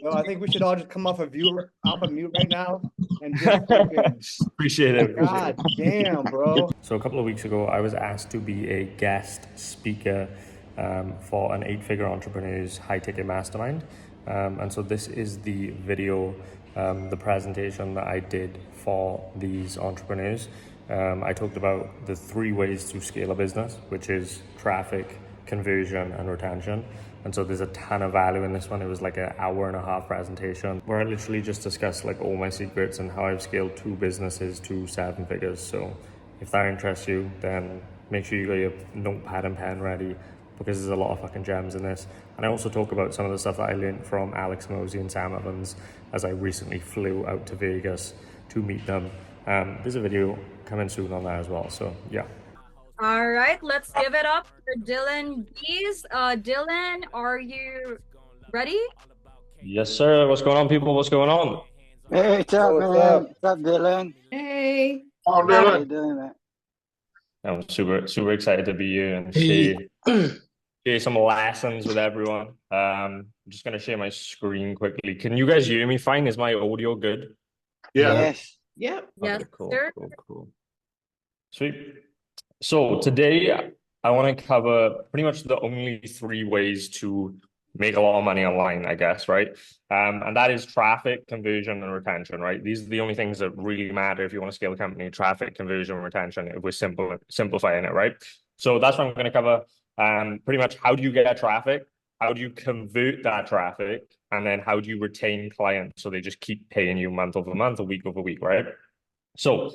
Well, I think we should all just come off of mute right now and just fucking, Appreciate it. Appreciate God it. damn, bro. So a couple of weeks ago, I was asked to be a guest speaker for an 8-figure entrepreneur's high-ticket mastermind. And so this is the video, the presentation that I did for these entrepreneurs. I talked about the 3 ways to scale a business, which is traffic, conversion, and retention. And so there's a ton of value in this one. It was like an hour-and-a-half presentation where I literally just discussed like all my secrets and how I've scaled 2 businesses to 7 figures. So if that interests you, then make sure you got your notepad and pen ready, because there's a lot of fucking gems in this. And I also talk about some of the stuff that I learned from Alex Mosey and Sam Evans as I recently flew out to Vegas to meet them. There's a video coming soon on that as well. So yeah. All right, let's give it up for Dylan Bees. Dylan, are you ready? Yes, sir. What's going on, people? What's going on? Hey, what's up, What's man? up? What's up, Dylan? Hey. How you doing, man? I'm super excited to be here and share some lessons with everyone. I'm just gonna share my screen quickly. Can you guys hear me fine? Is my audio good? Yeah. Yes. Yep. Okay, Yes, cool, sir. cool. Sweet. So today I want to cover pretty much the only 3 ways to make a lot of money online, I guess, right? And that is traffic, conversion, and retention, right? These are the only things that really matter if you want to scale a company: traffic, conversion, retention, if we're simplifying it, right? So that's what I'm going to cover. Pretty much, how do you get traffic? How do you convert that traffic? And then how do you retain clients so they just keep paying you month over month or week over week, right? So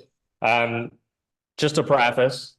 just to preface,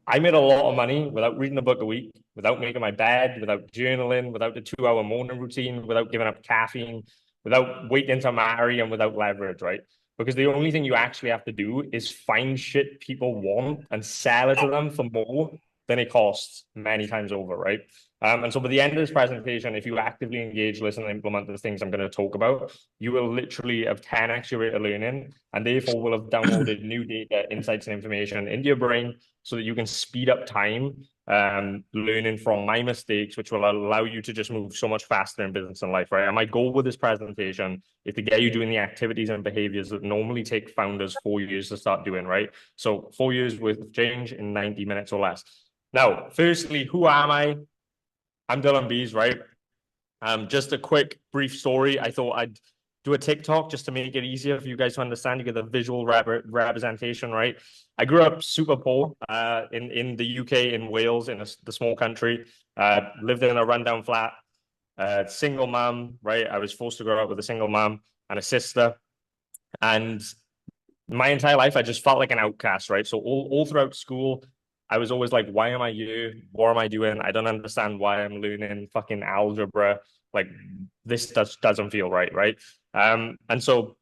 I made a lot of money without reading a book a week, without making my bed, without journaling, without the 2-hour morning routine, without giving up caffeine, without waiting to marry, and without leverage, right? Because the only thing you actually have to do is find shit people want and sell it to them for more than it costs many times over, right? And so by the end of this presentation, if you actively engage, listen, and implement the things I'm going to talk about, you will literally have 10x your rate of learning, and therefore will have downloaded new data, insights, and information into your brain so that you can speed up time learning from my mistakes, which will allow you to just move so much faster in business and life, right? And my goal with this presentation is to get you doing the activities and behaviors that normally take founders 4 years to start doing, right? So 4 years worth of change in 90 minutes or less. Now, firstly, who am I? I'm Dylan Bees, right? Just a quick, brief story. I thought I'd do a TikTok just to make it easier for you guys to understand. You get the visual representation, right? I grew up super poor in the UK, in Wales, in the small country. Lived in a rundown flat, single mom, right? I was forced to grow up with a single mom and a sister. And my entire life, I just felt like an outcast, right? So all throughout school, I was always like, why am I here? What am I doing? I don't understand why I'm learning fucking algebra. Like, this doesn't feel right, right? And so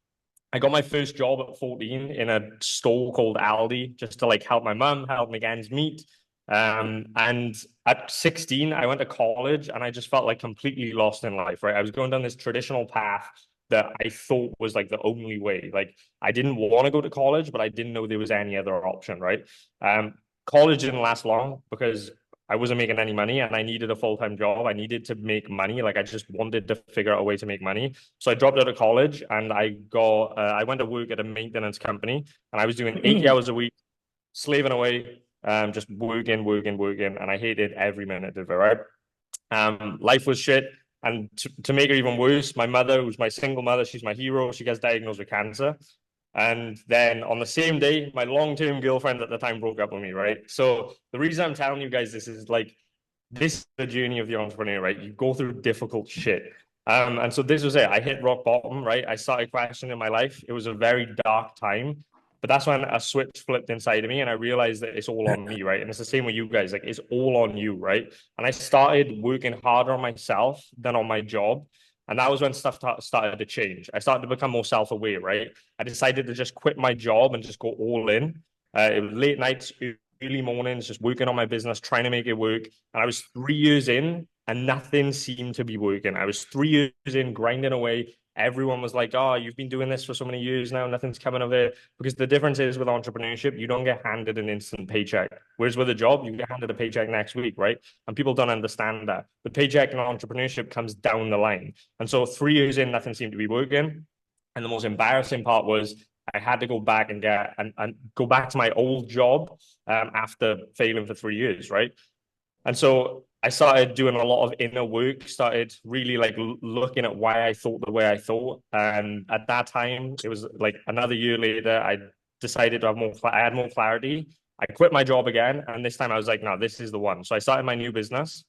I got my first job at 14 in a store called Aldi, just to like help my mum, help make ends meet. And at 16, I went to college and I just felt like completely lost in life, right? I was going down this traditional path that I thought was like the only way. Like, I didn't want to go to college, but I didn't know there was any other option, right? College didn't last long because I wasn't making any money and I needed a full-time job. I needed to make money. Like, I just wanted to figure out a way to make money. So I dropped out of college and I went to work at a maintenance company, and I was doing 80 hours a week, slaving away, just working. And I hated every minute of it, right? Life was shit. And to make it even worse, my mother, who's my single mother, she's my hero. She gets diagnosed with cancer. And then on the same day, my long-term girlfriend at the time broke up with me, right? So the reason I'm telling you guys this is like, this is the journey of the entrepreneur, right? You go through difficult shit. And so this was it. I hit rock bottom, right? I started questioning my life. It was a very dark time, but that's when a switch flipped inside of me and I realized that it's all on me, right? And it's the same with you guys. Like, it's all on you, right? And I started working harder on myself than on my job. And that was when stuff started to change. I started to become more self-aware, right? I decided to just quit my job and just go all in. It was late nights, early mornings, just working on my business, trying to make it work. And I was 3 years in and nothing seemed to be working. I was 3 years in, grinding away. everyone was like, oh, you've been doing this for so many years now, nothing's coming of it. Because the difference is with entrepreneurship, you don't get handed an instant paycheck. Whereas with a job, you get handed a paycheck next week, right? And people don't understand that. The paycheck in entrepreneurship comes down the line. And so 3 years in, nothing seemed to be working. And the most embarrassing part was I had to go back and go back to my old job after failing for 3 years, right? And so I started doing a lot of inner work, started really like looking at why I thought the way I thought. And at that time, it was like another year later, I decided to have I had more clarity. I quit my job again. And this time I was like, no, this is the one. So I started my new business.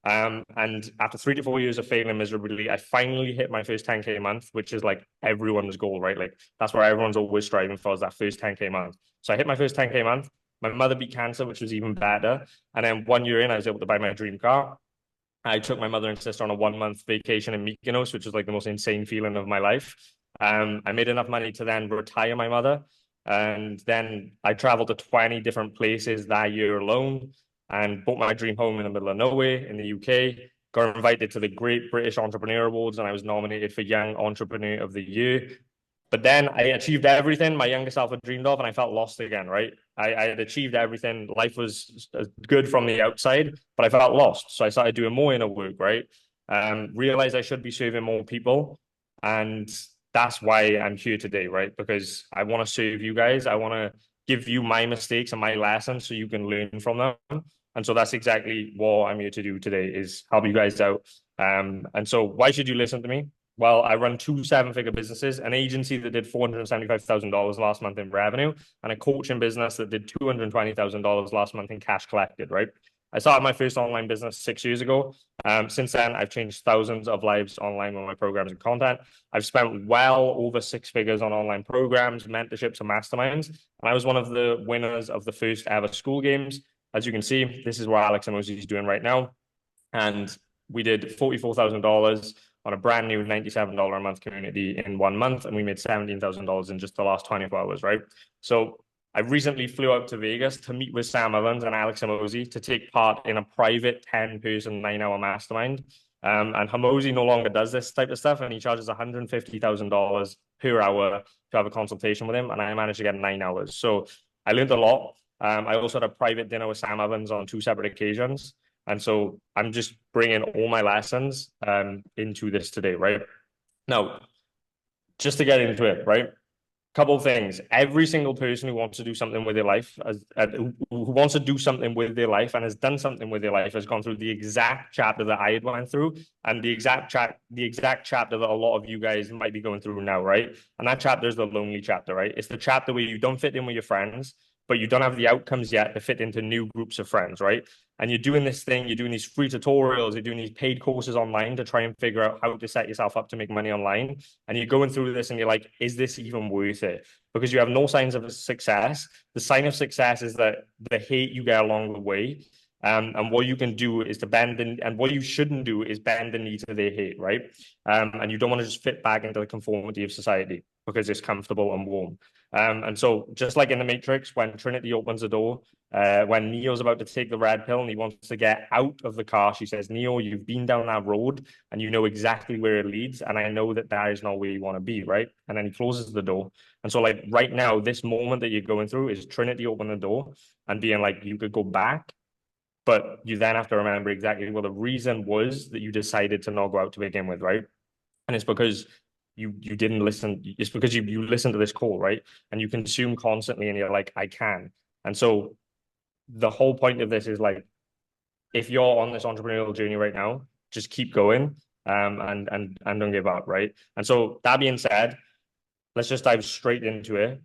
And after 3 to 4 years of failing miserably, I finally hit my first 10K a month, which is like everyone's goal, right? Like that's where everyone's always striving for, is that first 10K a month. So I hit my first 10K a month. My mother beat cancer, which was even better. And then 1 year in, I was able to buy my dream car. I took my mother and sister on a 1 month vacation in Mykonos, which was like the most insane feeling of my life. I made enough money to then retire my mother. And then I traveled to 20 different places that year alone and bought my dream home in the middle of nowhere in the UK. Got invited to the Great British Entrepreneur Awards, and I was nominated for Young Entrepreneur of the Year. But then I achieved everything my younger self had dreamed of, and I felt lost again, right? I had achieved everything. Life was good from the outside, but I felt lost. So I started doing more inner work, right? Realized I should be serving more people. And that's why I'm here today, right? Because I want to serve you guys. I want to give you my mistakes and my lessons so you can learn from them. And so that's exactly what I'm here to do today, is help you guys out. And so why should you listen to me? Well, I run 2 7-figure businesses, an agency that did $475,000 last month in revenue, and a coaching business that did $220,000 last month in cash collected, right? I started my first online business 6 years ago. Since then, I've changed thousands of lives online with my programs and content. I've spent well over 6 figures on online programs, mentorships, and masterminds. And I was one of the winners of the first ever Skool games. As you can see, this is what Alex and Ozzy is doing right now. And we did $44,000 on a brand new $97 a month community in 1 month. And we made $17,000 in just the last 24 hours, right? So I recently flew out to Vegas to meet with Sam Evans and Alex Hormozi to take part in a private 10-person 9-hour mastermind. And Hormozi no longer does this type of stuff, and he charges $150,000 per hour to have a consultation with him. And I managed to get 9 hours. So I learned a lot. I also had a private dinner with Sam Evans on 2 separate occasions. And so I'm just bringing all my lessons into this today, right? Now, just to get into it, right? Couple of things. Every single person who wants to do something with their life, who wants to do something with their life and has done something with their life, has gone through the exact chapter that I had went through, and the exact chapter that a lot of you guys might be going through now, right? And that chapter is the lonely chapter, right? It's the chapter where you don't fit in with your friends, but you don't have the outcomes yet to fit into new groups of friends, right? And you're doing this thing, you're doing these free tutorials, you're doing these paid courses online to try and figure out how to set yourself up to make money online. And you're going through this and you're like, is this even worth it? Because you have no signs of success. The sign of success is that the hate you get along the way. And what you can do is to bend in, and what you shouldn't do is bend the knee to their hate, right? And you don't want to just fit back into the conformity of society because it's comfortable and warm. And so just like in the Matrix, when Trinity opens the door, when Neo's about to take the red pill and he wants to get out of the car, she says, Neo, you've been down that road and you know exactly where it leads. And I know that that is not where you want to be, right? And then he closes the door. And so like right now, this moment that you're going through is Trinity open the door and being like, you could go back, but you then have to remember exactly what the reason was that you decided to not go out to begin with, right? And it's because you didn't listen. It's because you listen to this call, right? And you consume constantly and you're like, I can. And so the whole point of this is like, if you're on this entrepreneurial journey right now, just keep going and don't give up, right? And so that being said, let's just dive straight into it.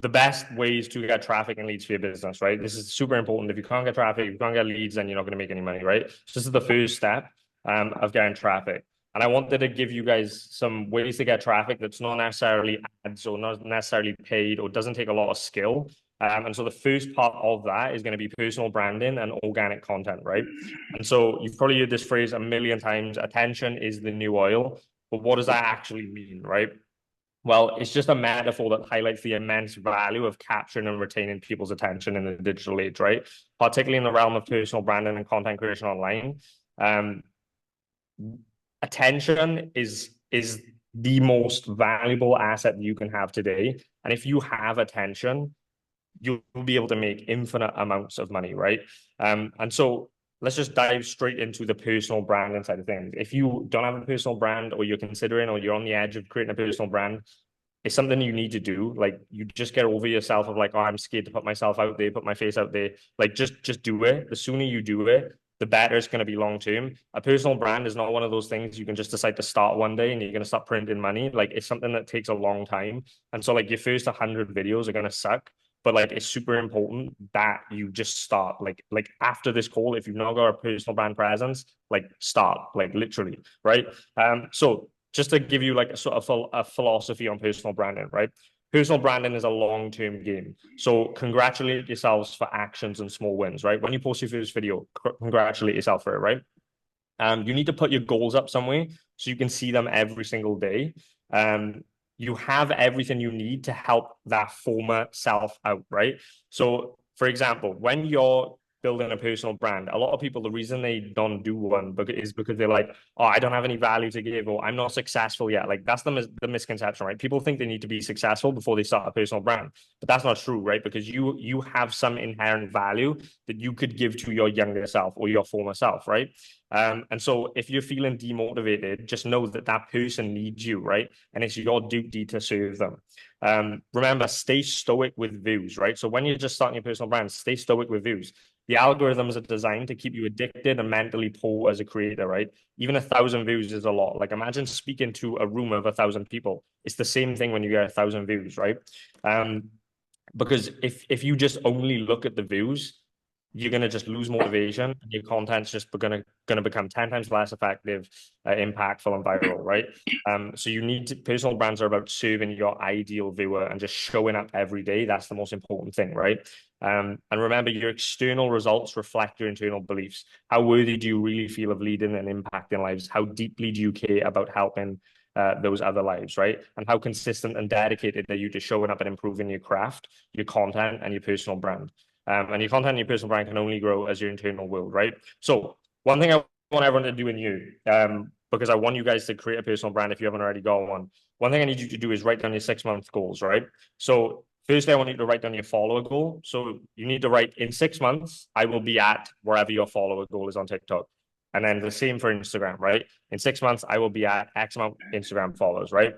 The best ways to get traffic and leads for your business, right? This is super important. If you can't get traffic, if you can't get leads, then you're not going to make any money, right? So this is the first step of getting traffic. And I wanted to give you guys some ways to get traffic that's not necessarily ads or not necessarily paid or doesn't take a lot of skill. And so the first part of that is going to be personal branding and organic content, right? And so you've probably heard this phrase a million times, attention is the new oil. But what does that actually mean, right? Well, it's just a metaphor that highlights the immense value of capturing and retaining people's attention in the digital age, right? Particularly in the realm of personal branding and content creation online. Attention is the most valuable asset you can have today. And if you have attention, you'll be able to make infinite amounts of money, right? And so let's just dive straight into the personal branding side of things. If you don't have a personal brand, or you're considering, or you're on the edge of creating a personal brand, it's something you need to do. Like, you just get over yourself of like, oh, I'm scared to put myself out there, put my face out there. Like, just do it. The sooner you do it, the better it's going to be long term. A personal brand is not one of those things you can just decide to start one day and you're going to start printing money. Like, it's something that takes a long time. And so like your first 100 videos are going to suck, but like it's super important that you just start. Like after this call, if you've not got a personal brand presence, like start, like literally, right? So just to give you like a sort of a philosophy on personal branding, right? Personal branding is a long-term game. So congratulate yourselves for actions and small wins, right? When you post your first video, congratulate yourself for it, right? You need to put your goals up somewhere so you can see them every single day. You have everything you need to help that former self out, right? So, for example, when you're building a personal brand, a lot of people, the reason they don't do one is because they're like, oh, I don't have any value to give, or I'm not successful yet. Like, that's the misconception, right? People think they need to be successful before they start a personal brand, but that's not true, right? Because you have some inherent value that you could give to your younger self or your former self, right? And so if you're feeling demotivated, just know that that person needs you, right? And it's your duty to serve them. Remember, stay stoic with views, right? So when you're just starting your personal brand, stay stoic with views. The algorithms are designed to keep you addicted and mentally poor as a creator, right? Even 1,000 views is a lot. Like, imagine speaking to a room of 1,000 people. It's the same thing when you get 1,000 views, right? Because if you just only look at the views, you're going to just lose motivation, and your content's just going to become 10 times less effective, impactful, and viral, right? So you need to, personal brands are about serving your ideal viewer and just showing up every day. That's the most important thing, right? And remember, your external results reflect your internal beliefs. How worthy do you really feel of leading and impacting lives? How deeply do you care about helping those other lives, right? And how consistent and dedicated are you to showing up and improving your craft, your content, and your personal brand? And your content and your personal brand can only grow as your internal world, right? So one thing I want everyone to do in you, because I want you guys to create a personal brand if you haven't already got one thing I need you to do is write down your 6-month goals, right? So firstly, I want you to write down your follower goal. So you need to write, in 6 months, I will be at wherever your follower goal is on TikTok. And then the same for Instagram, right? In 6 months, I will be at X amount Instagram followers, right?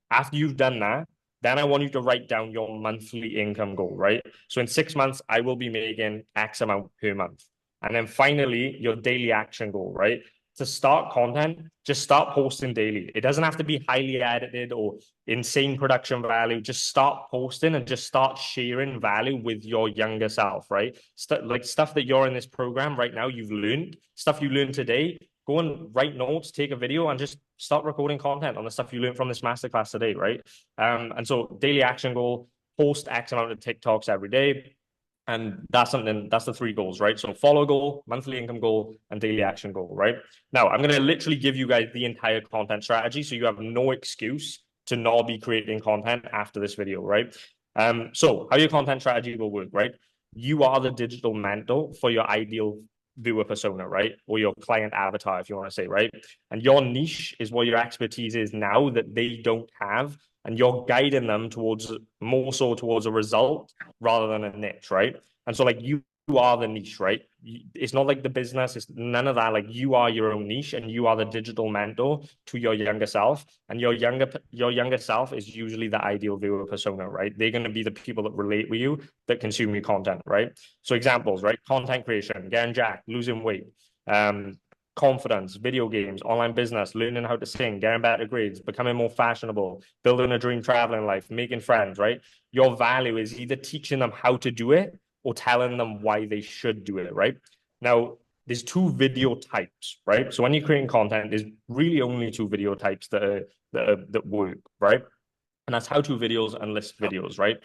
After you've done that, then I want you to write down your monthly income goal, right? So in 6 months, I will be making X amount per month. And then finally, your daily action goal, right? To start content, just start posting daily. It doesn't have to be highly edited or insane production value. Just start posting and just start sharing value with your younger self, right? Like stuff that you're in this program right now, you've learned, stuff you learned today, go and write notes, take a video, and just start recording content on the stuff you learned from this masterclass today, right? And so daily action goal, post X amount of TikToks every day. And that's something, that's the 3 goals, right? So follow goal, monthly income goal, and daily action goal, right? Now, I'm going to literally give you guys the entire content strategy, so you have no excuse to not be creating content after this video, right? So how your content strategy will work, right? You are the digital mentor for your ideal viewer persona, right? Or your client avatar, if you want to say, right? And your niche is what your expertise is now that they don't have, and you're guiding them towards, more so towards a result rather than a niche, right? And so like you are the niche, right? It's not like the business, it's none of that. Like, you are your own niche, and you are the digital mentor to your younger self. And your younger self is usually the ideal viewer persona, right? They're going to be the people that relate with you, that consume your content, right? So examples, right? Content creation, getting jacked, losing weight, confidence, video games, online business, learning how to sing, getting better grades, becoming more fashionable, building a dream traveling life, making friends, right? Your value is either teaching them how to do it or telling them why they should do it, right? Now, there's 2 video types, right? So when you're creating content, there's really only 2 video types that work, right? And that's how-to videos and list videos, right?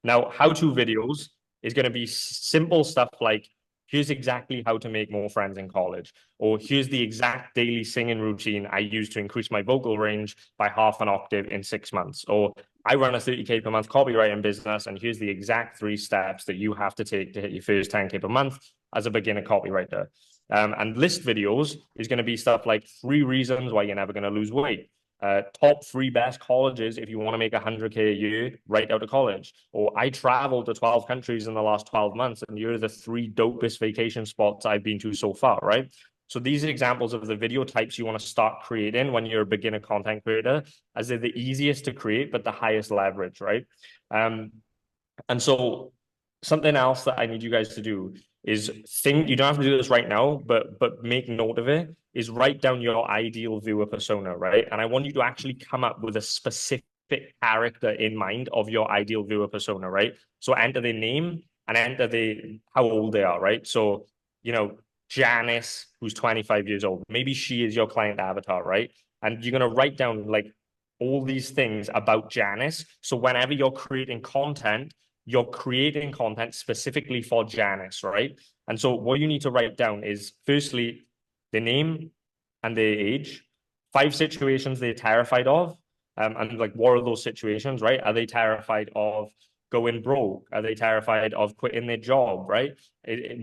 Now, how-to videos is going to be simple stuff like, here's exactly how to make more friends in college, or here's the exact daily singing routine I use to increase my vocal range by half an octave in 6 months, or I run a 30K per month copywriting business, and here's the exact 3 steps that you have to take to hit your first 10K per month as a beginner copywriter. And list videos is going to be stuff like 3 reasons why you're never going to lose weight, top 3 best colleges if you want to make 100K a year right out of college. Or I traveled to 12 countries in the last 12 months, and you're the 3 dopest vacation spots I've been to so far, right? So these are examples of the video types you want to start creating when you're a beginner content creator, as they're the easiest to create, but the highest leverage, right? And so something else that I need you guys to do is think, you don't have to do this right now, but make note of it, is write down your ideal viewer persona, right? And I want you to actually come up with a specific character in mind of your ideal viewer persona, right? So enter their name and enter how old they are, right? So, you know, Janice, who's 25 years old, maybe she is your client avatar, right? And you're going to write down like all these things about Janice. So whenever you're creating content, you're creating content specifically for Janice, right? And so what you need to write down is, firstly, the name and their age, 5 situations they're terrified of, and like, what are those situations, right? Are they terrified of going broke? Are they terrified of quitting their job, right?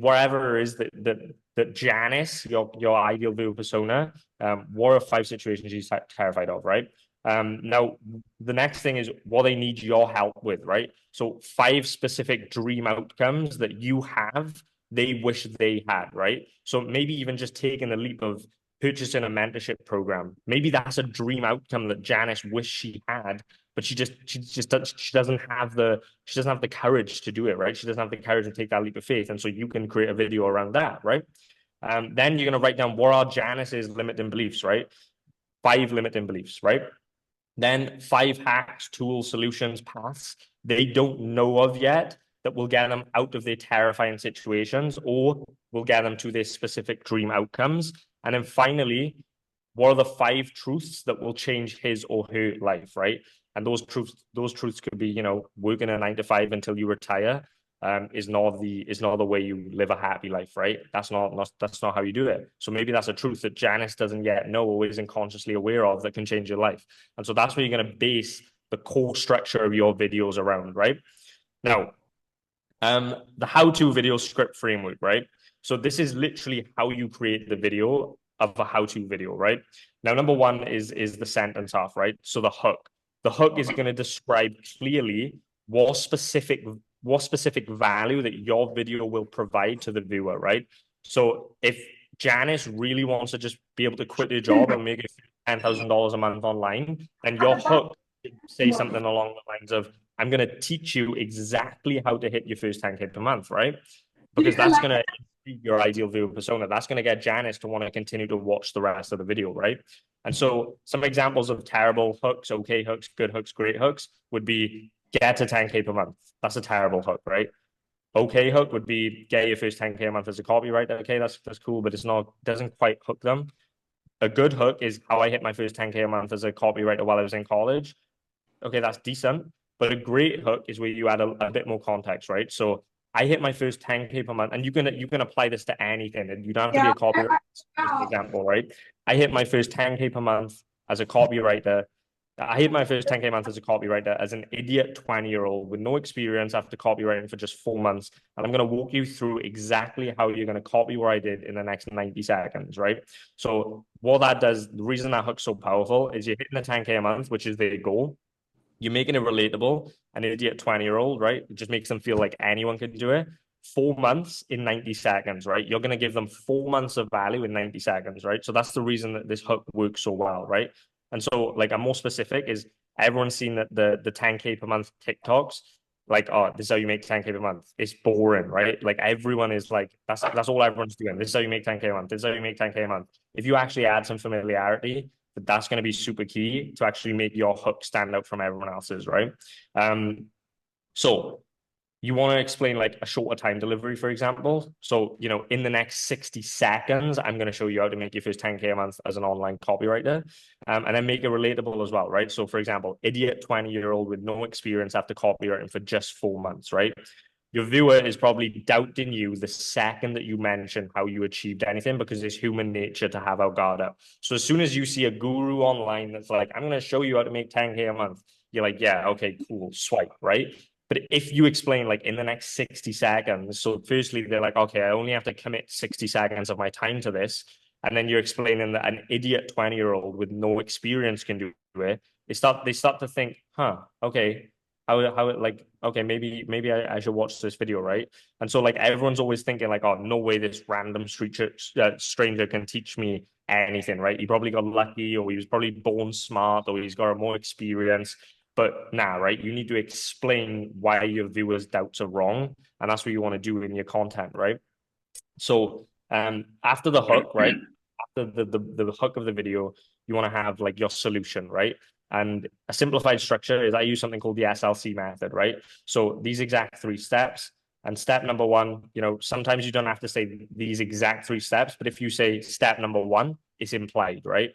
Whatever it is that Janice, your ideal viewer persona, what are 5 situations she's terrified of, right? Now, the next thing is what they need your help with, right? So 5 specific dream outcomes that you have, they wish they had, right? So maybe even just taking the leap of purchasing a mentorship program. Maybe that's a dream outcome that Janice wished she had, but she doesn't have the courage to do it, right? She doesn't have the courage to take that leap of faith. And so you can create a video around that, right? Then you're going to write down what are Janice's limiting beliefs, right? 5 limiting beliefs, right? Then 5 hacks, tools, solutions, paths they don't know of yet that will get them out of their terrifying situations or will get them to their specific dream outcomes. And then finally, what are the 5 truths that will change his or her life, right? And those truths could be, you know, working a 9 to 5 until you retire is not the way you live a happy life, right? That's not how you do it. So maybe that's a truth that Janice doesn't yet know or isn't consciously aware of that can change your life. And so that's where you're going to base the core structure of your videos around, right? Now, the how-to video script framework, right? So this is literally how you create the video of a how-to video, right? Now, number 1 is the sentence half, right? So the hook. The hook is going to describe clearly what specific value that your video will provide to the viewer, right? So if Janice really wants to just be able to quit her job and make $10,000 a month online, then your hook should say something along the lines of, I'm going to teach you exactly how to hit your first 10K per month, right? Because that's going to be your ideal viewer persona. That's going to get Janice to want to continue to watch the rest of the video, right? And so some examples of terrible hooks, okay hooks, good hooks, great hooks would be get to 10K per month. That's a terrible hook, right? Okay hook would be get your first 10K a month as a copywriter. Okay, that's cool, but doesn't quite hook them. A good hook is how I hit my first 10K a month as a copywriter while I was in college. Okay, that's decent. But a great hook is where you add a bit more context, right? So I hit my first 10K per month, and you can apply this to anything. And you don't have to be a copywriter, for example, right? I hit my first 10K per month as a copywriter. I hit my first 10K month as a copywriter as an idiot 20-year-old with no experience after copywriting for just 4 months. And I'm going to walk you through exactly how you're going to copy what I did in the next 90 seconds, right? So what that does, the reason that hook's so powerful is you're hitting the 10K a month, which is their goal. You're making it relatable. An idiot 20-year-old, right? It just makes them feel like anyone can do it. 4 months in 90 seconds, right? You're going to give them 4 months of value in 90 seconds, right? So that's the reason that this hook works so well, right? And so, like, I'm more specific is everyone's seen that the 10K per month TikToks, like, oh, this is how you make 10K per month. It's boring, right? Like, everyone is like, that's all everyone's doing. This is how you make 10K a month. This is how you make 10K a month. If you actually add some familiarity, that's going to be super key to actually make your hook stand out from everyone else's, right? So you want to explain like a shorter time delivery, for example. So, you know, in the next 60 seconds, I'm going to show you how to make your first 10K a month as an online copywriter, and then make it relatable as well, right? So for example, idiot 20-year-old with no experience after copywriting for just 4 months, right? Your viewer is probably doubting you the second that you mention how you achieved anything, because it's human nature to have our guard up. So as soon as you see a guru online that's like, I'm going to show you how to make 10K a month, you're like, yeah, okay, cool, swipe, right? But if you explain like in the next 60 seconds, so firstly, they're like, okay, I only have to commit 60 seconds of my time to this. and then you're explaining that an idiot 20-year-old with no experience can do it, they start to think, huh, okay, how like, okay, maybe I should watch this video, right? And so like everyone's always thinking like, oh, no way this random stranger can teach me anything, right? He probably got lucky, or he was probably born smart, or he's got more experience. But now, right, you need to explain why your viewers' doubts are wrong, and that's what you want to do in your content, right? So after the hook, right, after the hook of the video, you want to have like your solution, right? And a simplified structure is I use something called the SLC method, right? So these exact 3 steps. And step number 1, you know, sometimes you don't have to say these exact 3 steps, but if you say step number 1, it's implied, right?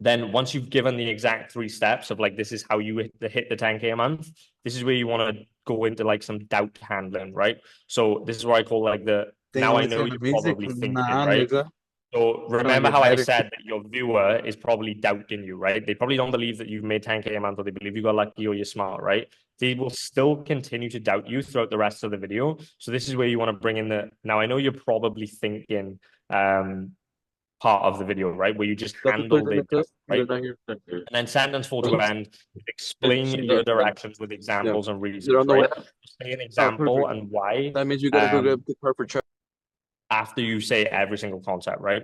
Then once you've given the exact 3 steps of like, this is how you hit the 10K a month, this is where you want to go into like some doubt handling, right? So this is what I call like now I know you're probably thinking, right? So remember how I said that your viewer is probably doubting you, right? They probably don't believe that you've made 10K a month, or they believe you got lucky, or you're smart, right? They will still continue to doubt you throughout the rest of the video. So this is where you want to bring in now I know you're probably thinking part of the video, right? Where you just handle the right? And then sentence 4 to end, explain your directions with examples and reasons, right? Say an example and why. That means you gotta go get the car for check. After you say every single concept, right?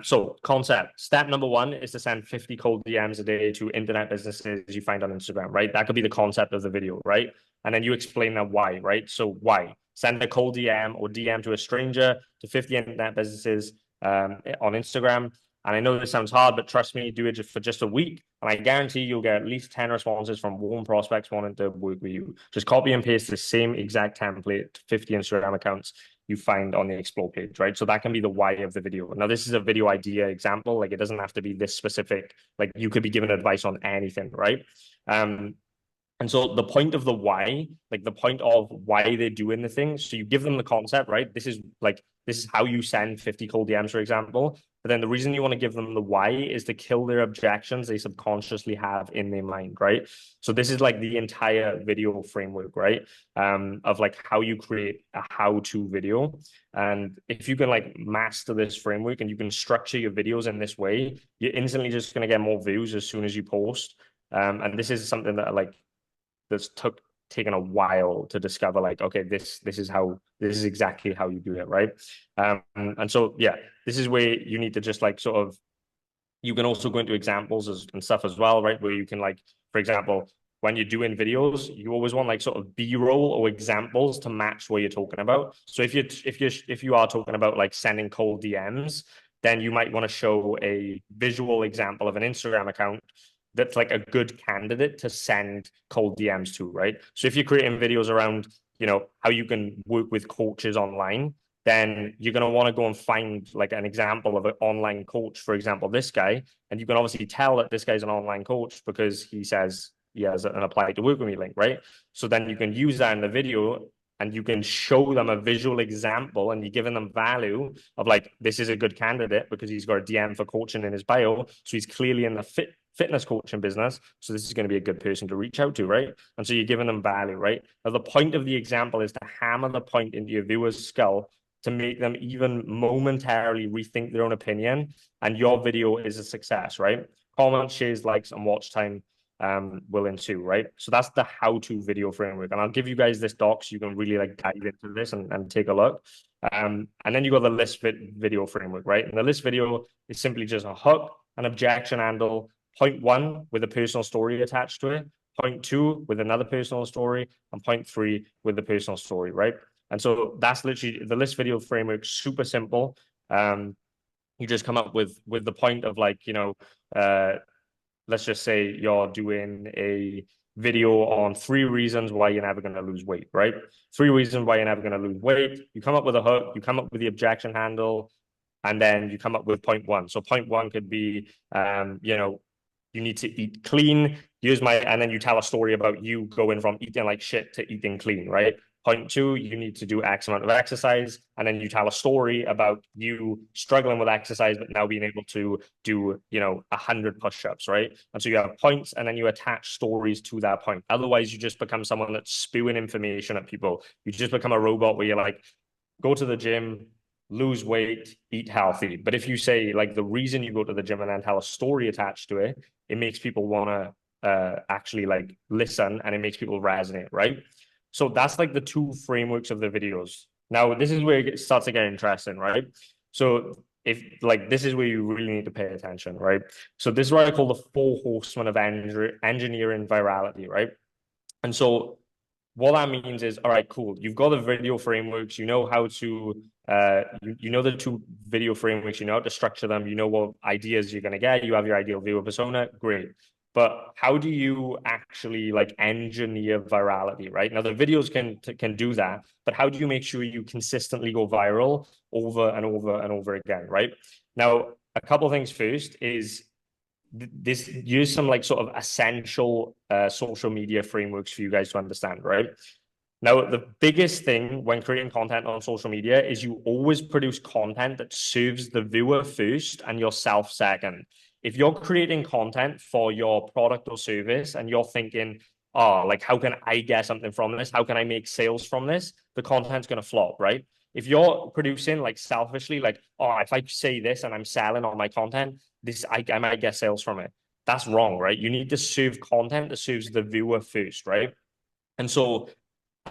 So concept, step number 1 is to send 50 cold DMs a day to internet businesses you find on Instagram, right? That could be the concept of the video, right? And then you explain that why, right? So why? Send a cold DM or DM to a stranger to 50 internet businesses on Instagram. And I know this sounds hard, but trust me, do it for just a week, and I guarantee you'll get at least 10 responses from warm prospects wanting to work with you. Just copy and paste the same exact template to 50 Instagram accounts you find on the explore page, right? So that can be the why of the video. Now, this is a video idea example. Like, it doesn't have to be this specific. Like, you could be given advice on anything, right? And so the point of the why, like the point of why they're doing the thing. So you give them the concept, right? This is how you send 50 cold DMs, for example. But then the reason you want to give them the why is to kill their objections they subconsciously have in their mind, right? So this is like the entire video framework, right? Of like how you create a how-to video. And if you can like master this framework and you can structure your videos in this way, you're instantly just going to get more views as soon as you post. And this is something that that's taken a while to discover, like, okay, this is exactly how you do it, right? And so yeah, this is where you need to just like sort of, you can also go into examples and stuff as well, right? Where you can, like, for example, when you're doing videos, you always want like sort of B-roll or examples to match what you're talking about. So if you are talking about like sending cold DMs, then you might want to show a visual example of an Instagram account that's like a good candidate to send cold DMs to, right? So if you're creating videos around, you know, how you can work with coaches online, then you're going to want to go and find like an example of an online coach, for example, this guy. And you can obviously tell that this guy's an online coach because he says he has an apply to work with me link, right? So then you can use that in the video and you can show them a visual example, and you're giving them value of like, this is a good candidate because he's got a DM for coaching in his bio. So he's clearly in the fitness coaching business. So this is going to be a good person to reach out to, right? And so you're giving them value, right? Now, the point of the example is to hammer the point into your viewer's skull to make them even momentarily rethink their own opinion. And your video is a success, right? Comments, shares, likes, and watch time will ensue, right? So that's the how-to video framework. And I'll give you guys this doc so you can really like dive into this and take a look. And then you got the list video framework, right? And the list video is simply just a hook, an objection handle, point 1 with a personal story attached to it, point 2 with another personal story, and point 3 with the personal story, right? And so that's literally the list video framework. Super simple. You just come up with the point of, like, you know, let's just say you're doing a video on 3 reasons why you're never going to lose weight, right? 3 reasons why you're never going to lose weight. You come up with a hook, you come up with the objection handle, and then you come up with point 1. So point 1 could be, you know, you need to eat clean. And then you tell a story about you going from eating like shit to eating clean, right? Point 2, you need to do X amount of exercise. And then you tell a story about you struggling with exercise, but now being able to do, you know, 100 push-ups, right? And so you have points, and then you attach stories to that point. Otherwise, you just become someone that's spewing information at people. You just become a robot where you're like, go to the gym, lose weight, eat healthy. But if you say like the reason you go to the gym and then tell a story attached to it, it makes people want to actually like listen, and it makes people resonate, right? So that's like the two frameworks of the videos. Now, this is where it starts to get interesting, right? So if like this is where you really need to pay attention, right? So this is what I call the four horsemen of engineering virality, right? And so what that means is, all right, cool. You've got the video frameworks. You know how to, you know the two video frameworks. You know how to structure them. You know what ideas you're going to get. You have your ideal viewer persona. Great. But how do you actually like engineer virality, right? Now the videos can do that, but how do you make sure you consistently go viral over and over and over again, right? Now, a couple of things first is this use some like sort of essential social media frameworks for you guys to understand, right? Now, the biggest thing when creating content on social media is you always produce content that serves the viewer first and yourself second. If you're creating content for your product or service and you're thinking, oh, like, how can I get something from this? How can I make sales from this? The content's going to flop, right? If you're producing like selfishly, like, oh, if I say this and I'm selling on my content, this I might get sales from it. That's wrong, right? You need to serve content that serves the viewer first, right? And so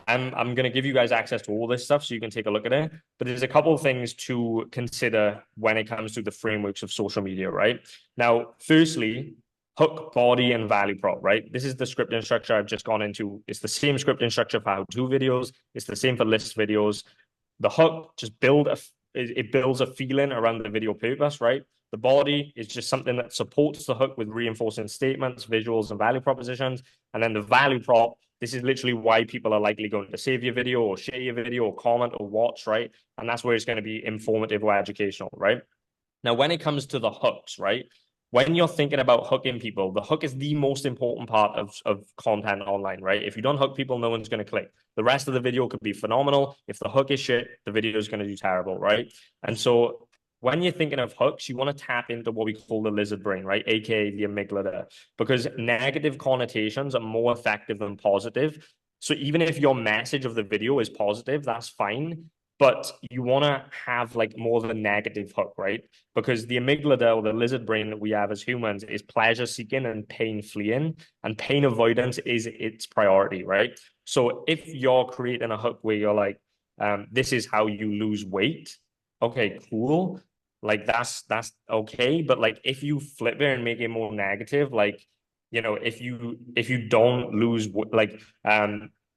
I'm going to give you guys access to all this stuff so you can take a look at it. But there's a couple of things to consider when it comes to the frameworks of social media, right? Now, firstly, hook, body, and value prop, right? This is the scripting structure I've just gone into. It's the same scripting structure for how-to videos. It's the same for list videos. The hook just it builds a feeling around the video purpose, right? The body is just something that supports the hook with reinforcing statements, visuals, and value propositions. And then the value prop, this is literally why people are likely going to save your video or share your video or comment or watch, right? And that's where it's going to be informative or educational, right? Now, when it comes to the hooks, right? When you're thinking about hooking people, the hook is the most important part of content online, right? If you don't hook people, no one's going to click. The rest of the video could be phenomenal. If the hook is shit, the video is going to do terrible, right? And so when you're thinking of hooks, you want to tap into what we call the lizard brain, right? AKA the amygdala, because negative connotations are more effective than positive. So even if your message of the video is positive, that's fine. But you want to have like more than a negative hook, right? Because the amygdala or the lizard brain that we have as humans is pleasure seeking and pain fleeing, and pain avoidance is its priority, right? So if you're creating a hook where you're like, this is how you lose weight, okay, cool. Like that's okay. But like if you flip it and make it more negative, like, you know, if you don't lose like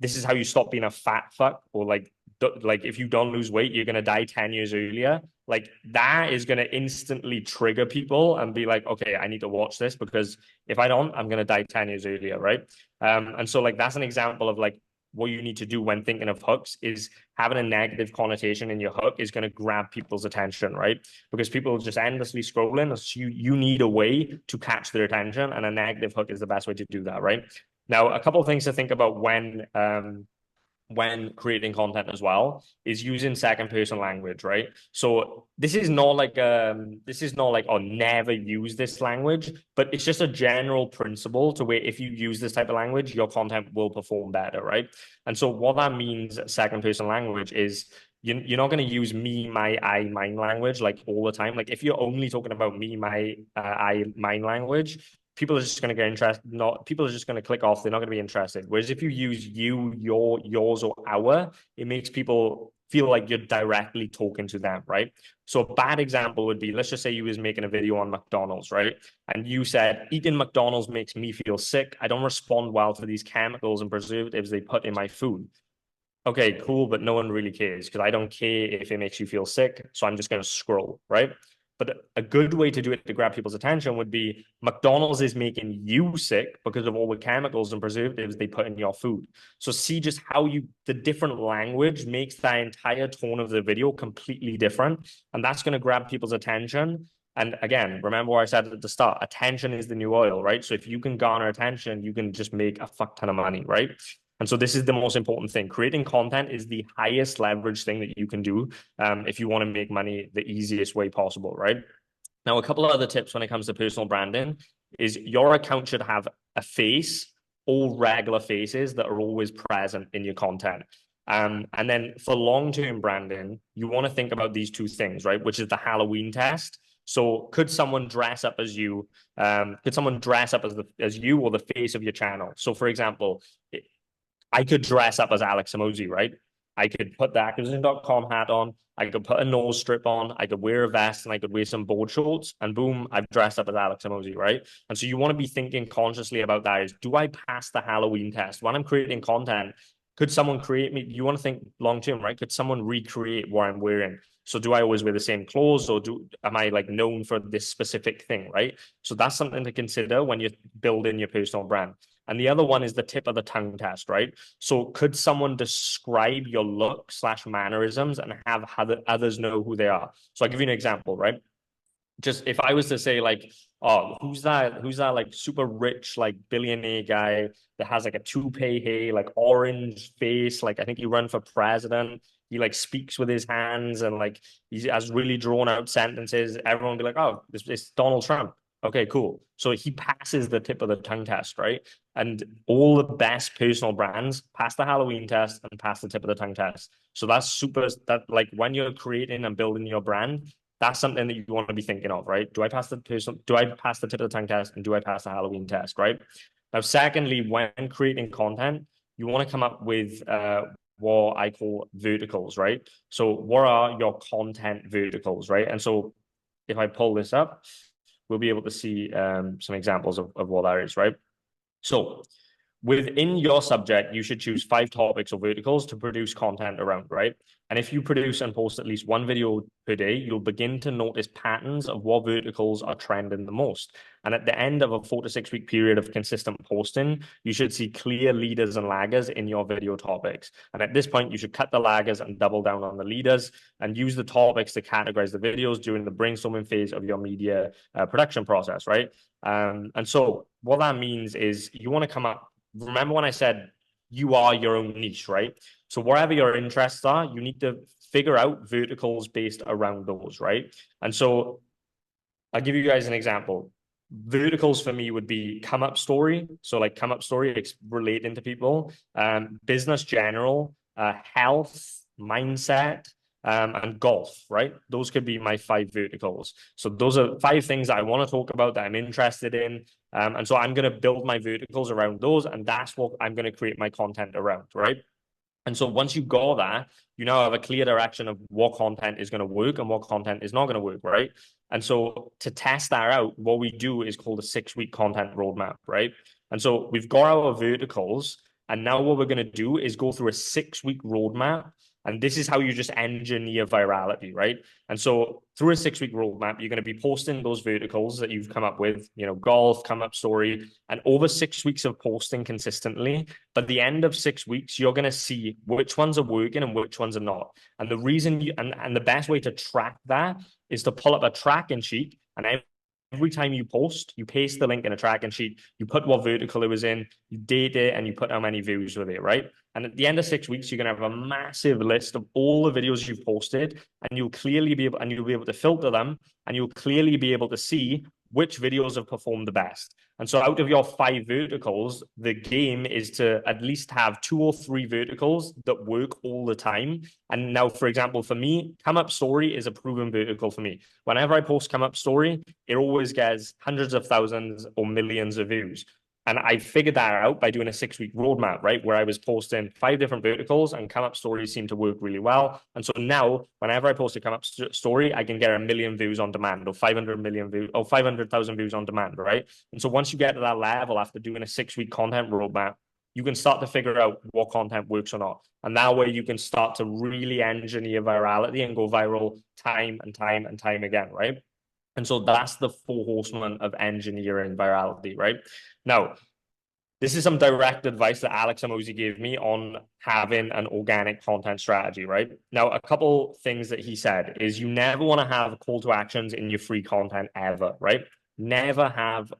this is how you stop being a fat fuck, or like if you don't lose weight, you're gonna die 10 years earlier. Like that is gonna instantly trigger people and be like, okay, I need to watch this, because if I don't, I'm gonna die 10 years earlier, right? And so like that's an example of like what you need to do when thinking of hooks is having a negative connotation in your hook is going to grab people's attention, right? Because people are just endlessly scrolling. So you need a way to catch their attention, and a negative hook is the best way to do that, right? Now, a couple of things to think about when creating content as well is using second person language, right? So this is not like oh, never use this language, but it's just a general principle to where if you use this type of language, your content will perform better, right? And so what that means, second person language, is you're not going to use me, my, I, mine language like all the time. Like if you're only talking about me, my, I, mine language, people are just going to get interested. People are just going to click off. They're not going to be interested. Whereas if you use you, your, yours, or our, it makes people feel like you're directly talking to them, right? So a bad example would be, let's just say you was making a video on McDonald's, right? And you said, eating McDonald's makes me feel sick. I don't respond well to these chemicals and preservatives they put in my food. Okay, cool, but no one really cares because I don't care if it makes you feel sick. So I'm just going to scroll, right? But a good way to do it to grab people's attention would be McDonald's is making you sick because of all the chemicals and preservatives they put in your food. So see just how the different language makes that entire tone of the video completely different. And that's going to grab people's attention. And again, remember what I said at the start, attention is the new oil, right? So if you can garner attention, you can just make a fuck ton of money, right? And so this is the most important thing. Creating content is the highest leverage thing that you can do if you want to make money the easiest way possible, right? Now, a couple of other tips when it comes to personal branding is your account should have a face or regular faces that are always present in your content. And then for long-term branding, you want to think about these two things, right? Which is the Halloween test. So could someone dress up as you? Could someone dress up as you or the face of your channel? So for example, I could dress up as Alex Emoji, right? I could put the acquisition.com hat on. I could put a nose strip on. I could wear a vest and I could wear some board shorts, and boom, I've dressed up as Alex Emoji, right? And so you want to be thinking consciously about that is, do I pass the Halloween test? When I'm creating content, could someone create me? You want to think long term, right? Could someone recreate what I'm wearing? So do I always wear the same clothes, or am I like known for this specific thing, right? So that's something to consider when you're building your personal brand. And the other one is the tip of the tongue test, right? So could someone describe your look / mannerisms and have others know who they are? So I'll give you an example, right? Just if I was to say like, oh, who's that like super rich, like billionaire guy that has like a toupee hair, like orange face, like I think he run for president. He like speaks with his hands and like he has really drawn out sentences. Everyone will be like, oh, it's Donald Trump. Okay, cool. So he passes the tip of the tongue test, right? And all the best personal brands pass the Halloween test and pass the tip of the tongue test. So that's super, that like when you're creating and building your brand, that's something that you want to be thinking of, right? Do I pass the tip of the tongue test, and do I pass the Halloween test, right? Now, secondly, when creating content, you want to come up with what I call verticals, right? So what are your content verticals, right? And so if I pull this up, we'll be able to see some examples of what that is, right? So within your subject, you should choose 5 topics or verticals to produce content around, right? And if you produce and post at least 1 video per day, you'll begin to notice patterns of what verticals are trending the most. And at the end of a 4 to 6 week period of consistent posting, you should see clear leaders and laggers in your video topics. And at this point, you should cut the laggers and double down on the leaders and use the topics to categorize the videos during the brainstorming phase of your media production process, right? And so what that means is you want to come up. Remember when I said you are your own niche, right? So wherever your interests are, you need to figure out verticals based around those, right? And so I'll give you guys an example. Verticals for me would be come up story. So like come up story, it's relating to people, business general, health, mindset, and golf, right? Those could be my 5 verticals. So those are 5 things that I want to talk about that I'm interested in. And so I'm going to build my verticals around those, and that's what I'm going to create my content around, right? And so once you got that, you now have a clear direction of what content is going to work and what content is not going to work, right? And so to test that out, what we do is called a 6-week content roadmap, right? And so we've got our verticals, and now what we're going to do is go through a 6-week roadmap. And this is how you just engineer virality, right? And so through a 6-week roadmap, you're going to be posting those verticals that you've come up with, you know, golf, come up story, and over 6 weeks of posting consistently. But at the end of 6 weeks, you're going to see which ones are working and which ones are not. And the reason and the best way to track that is to pull up a tracking sheet, and every time you post, you paste the link in a tracking sheet, you put what vertical it was in, you date it, and you put how many views with it, right? And at the end of 6 weeks, you're going to have a massive list of all the videos you've posted, and you'll be able to filter them, and you'll clearly be able to see which videos have performed the best. And so out of your 5 verticals, the game is to at least have 2 or 3 verticals that work all the time. And now, for example, for me, come up story is a proven vertical for me. Whenever I post come up story, it always gets hundreds of thousands or millions of views. And I figured that out by doing a 6-week roadmap, right? Where I was posting 5 different verticals, and come up stories seem to work really well. And so now whenever I post a come up story, I can get 1 million views on demand, or 500 million views, or 500,000 views on demand, right? And so once you get to that level after doing a 6-week content roadmap, you can start to figure out what content works or not. And that way you can start to really engineer virality and go viral time and time and time again, right? And so that's the 4 horsemen of engineering virality, right? Now, this is some direct advice that Alex Emoji gave me on having an organic content strategy, right? Now, a couple things that he said is you never want to have call to actions in your free content ever, right? Never have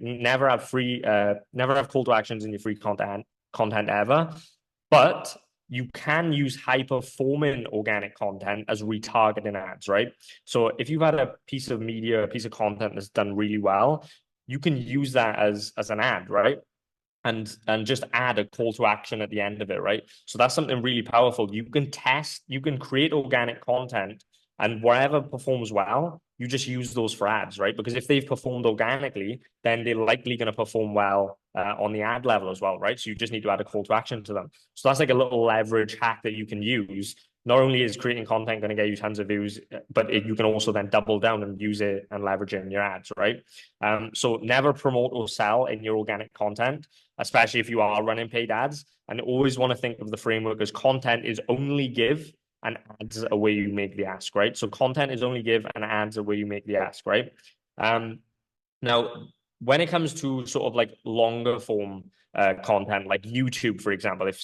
never have call to actions in your free content ever. But you can use high performing organic content as retargeting ads, right? So if you've had a piece of media, a piece of content that's done really well, you can use that as an ad, right? and just add a call to action at the end of it, right? So that's something really powerful. You can test, you can create organic content, and wherever performs well, you just use those for ads, right? Because if they've performed organically, then they're likely going to perform well on the ad level as well, right? So you just need to add a call to action to them. So that's like a little leverage hack that you can use. Not only is creating content going to get you tons of views, but you can also then double down and use it and leverage it in your ads, right? So never promote or sell in your organic content, especially if you are running paid ads. And always want to think of the framework as content is only give and ads are where you make the ask, right? So content is only give and ads are where you make the ask, right? Now, when it comes to sort of like longer form content, like YouTube, for example, if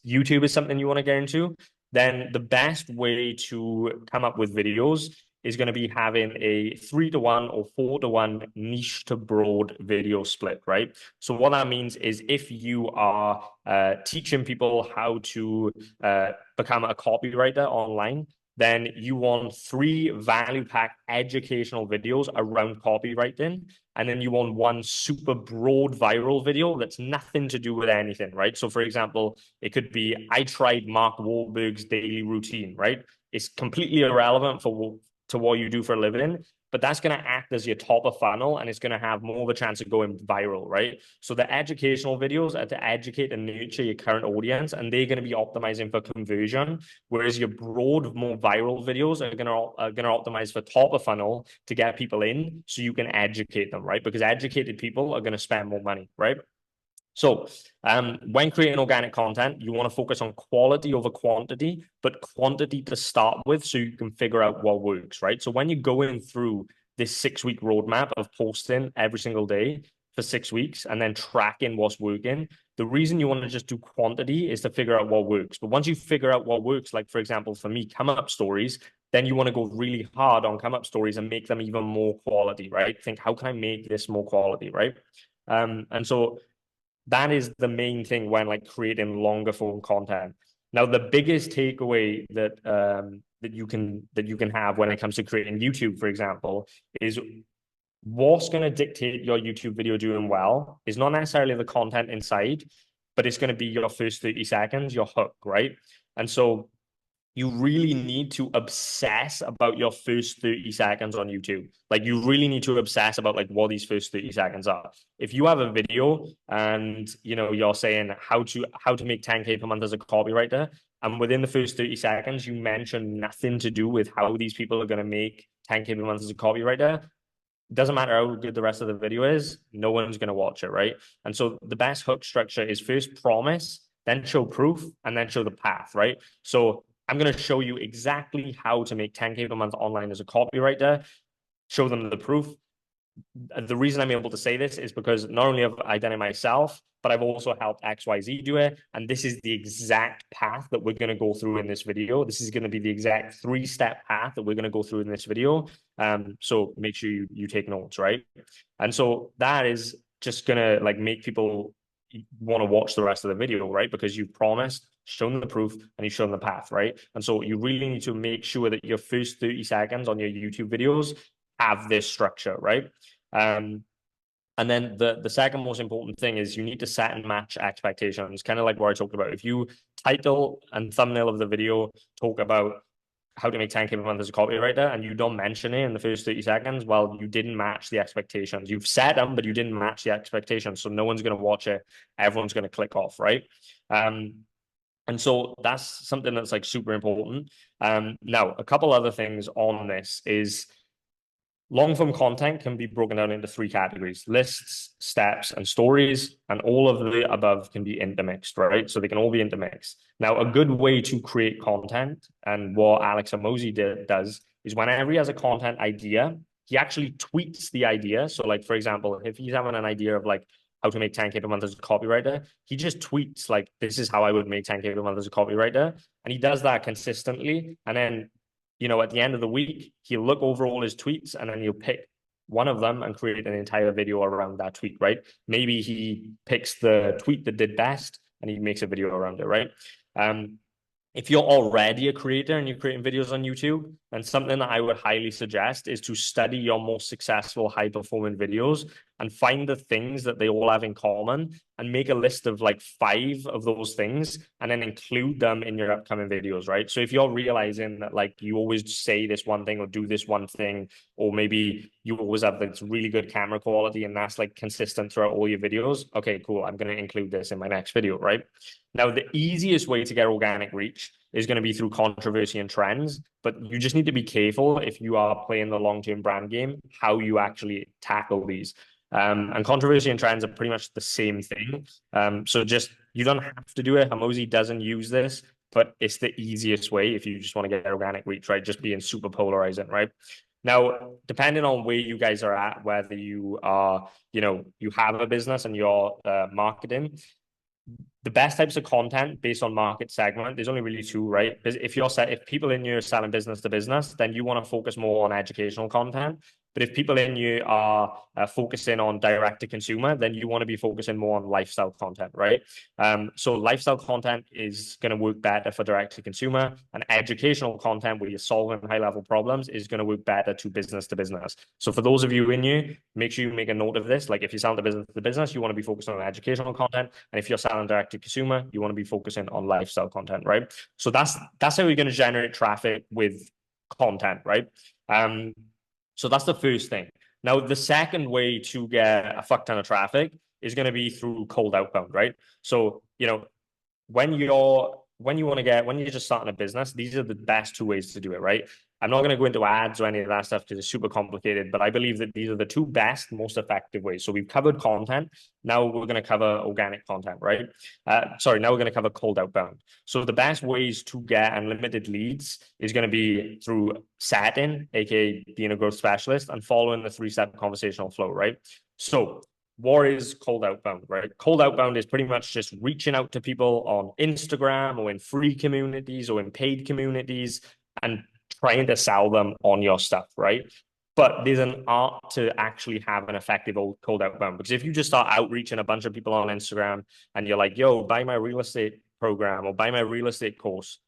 YouTube is something you want to get into, then the best way to come up with videos is going to be having a 3-to-1 or 4-to-1 niche to broad video split, right? So what that means is if you are teaching people how to become a copywriter online, then you want 3 value-packed educational videos around copywriting, and then you want 1 super broad viral video that's nothing to do with anything, right? So for example, it could be, I tried Mark Wahlberg's daily routine, right? It's completely irrelevant to what you do for a living, but that's going to act as your top of funnel, and it's going to have more of a chance of going viral, right? So the educational videos are to educate and nurture your current audience, and they're going to be optimizing for conversion, whereas your broad, more viral videos are going to optimize for top of funnel to get people in, so you can educate them, right? Because educated people are going to spend more money, right? So when creating organic content, you want to focus on quality over quantity, but quantity to start with so you can figure out what works, right? So when you're going through this 6-week roadmap of posting every single day for 6 weeks and then tracking what's working, the reason you want to just do quantity is to figure out what works. But once you figure out what works, like for example, for me, come up stories, then you want to go really hard on come up stories and make them even more quality, right? Think, how can I make this more quality, right? And so that is the main thing when like creating longer form content. Now, the biggest takeaway that you can have when it comes to creating YouTube, for example, is what's going to dictate your YouTube video doing well is not necessarily the content inside, but it's going to be your first 30 seconds, your hook, right? And so you really need to obsess about your first 30 seconds on YouTube. Like you really need to obsess about like what these first 30 seconds are. If you have a video and you're saying how to make 10K per month as a copywriter, and within the first 30 seconds, you mention nothing to do with how these people are going to make 10K per month as a copywriter, it doesn't matter how good the rest of the video is, no one's going to watch it, right? And so the best hook structure is first promise, then show proof, and then show the path, right? So I'm going to show you exactly how to make 10K per month online as a copywriter, show them the proof. The reason I'm able to say this is because not only have I done it myself, but I've also helped XYZ do it. And this is the exact path that we're going to go through in this video. This is going to be the exact 3-step path that we're going to go through in this video. So make sure you take notes, right? And so that is just going to like make people want to watch the rest of the video, right? Because you've promised, shown the proof, and you've shown the path, right? And so you really need to make sure that your first 30 seconds on your YouTube videos have this structure, right? And then the second most important thing is you need to set and match expectations, kind of like what I talked about. If you title and thumbnail of the video talk about how to make 10K per month as a copywriter and you don't mention it in the first 30 seconds, well, you didn't match the expectations. You've set them, but you didn't match the expectations. So no one's going to watch it. Everyone's going to click off, right? And so that's something that's like super important. Now, a couple other things on this is long form content can be broken down into 3 categories: lists, steps, and stories. And all of the above can be intermixed, right? So they can all be intermixed. Now, a good way to create content, and what Alex Amosi does, is whenever he has a content idea, he actually tweets the idea. So like, for example, if he's having an idea of like how to make 10K per month as a copywriter, he just tweets like, this is how I would make 10K per month as a copywriter. And he does that consistently. And then at the end of the week, he'll look over all his tweets and then he'll pick one of them and create an entire video around that tweet, right? Maybe he picks the tweet that did best and he makes a video around it, right? If you're already a creator and you're creating videos on YouTube, then something that I would highly suggest is to study your most successful high-performing videos and find the things that they all have in common and make a list of like 5 of those things and then include them in your upcoming videos, right? So if you're realizing that like you always say this one thing or do this one thing, or maybe you always have this really good camera quality and that's like consistent throughout all your videos, okay, cool, I'm going to include this in my next video, right? Now, the easiest way to get organic reach is going to be through controversy and trends, but you just need to be careful if you are playing the long-term brand game, how you actually tackle these. And controversy and trends are pretty much the same thing. So just, you don't have to do it. Hamosi doesn't use this, but it's the easiest way if you just want to get organic reach, right? Just being super polarizing, right? Now, depending on where you guys are at, whether you are, you have a business and you're marketing, the best types of content based on market segment, there's only really 2, right? If people in you are selling business to business, then you want to focus more on educational content. But if people in you are focusing on direct to consumer, then you want to be focusing more on lifestyle content, right? So lifestyle content is going to work better for direct to consumer, and educational content where you're solving high level problems is going to work better to business. So for those of you in you, make sure you make a note of this. Like if you're selling to business, you want to be focused on educational content, and if you're selling direct to consumer, you want to be focusing on lifestyle content, right? So that's how you're going to generate traffic with content, right? So that's the first thing. Now, the second way to get a fuck ton of traffic is going to be through cold outbound, right? So, when you're just starting a business, these are the best 2 ways to do it, right? I'm not going to go into ads or any of that stuff because it's super complicated, but I believe that these are the 2 best, most effective ways. So we've covered content. Now we're going to cover organic content, right? Now we're going to cover cold outbound. So the best ways to get unlimited leads is going to be through setting, aka being a growth specialist, and following the 3-step conversational flow, right? So what is cold outbound, right? Cold outbound is pretty much just reaching out to people on Instagram or in free communities or in paid communities and trying to sell them on your stuff, right? But there's an art to actually have an effective cold outbound, because if you just start outreaching a bunch of people on Instagram and you're like, yo, buy my real estate program or buy my real estate course,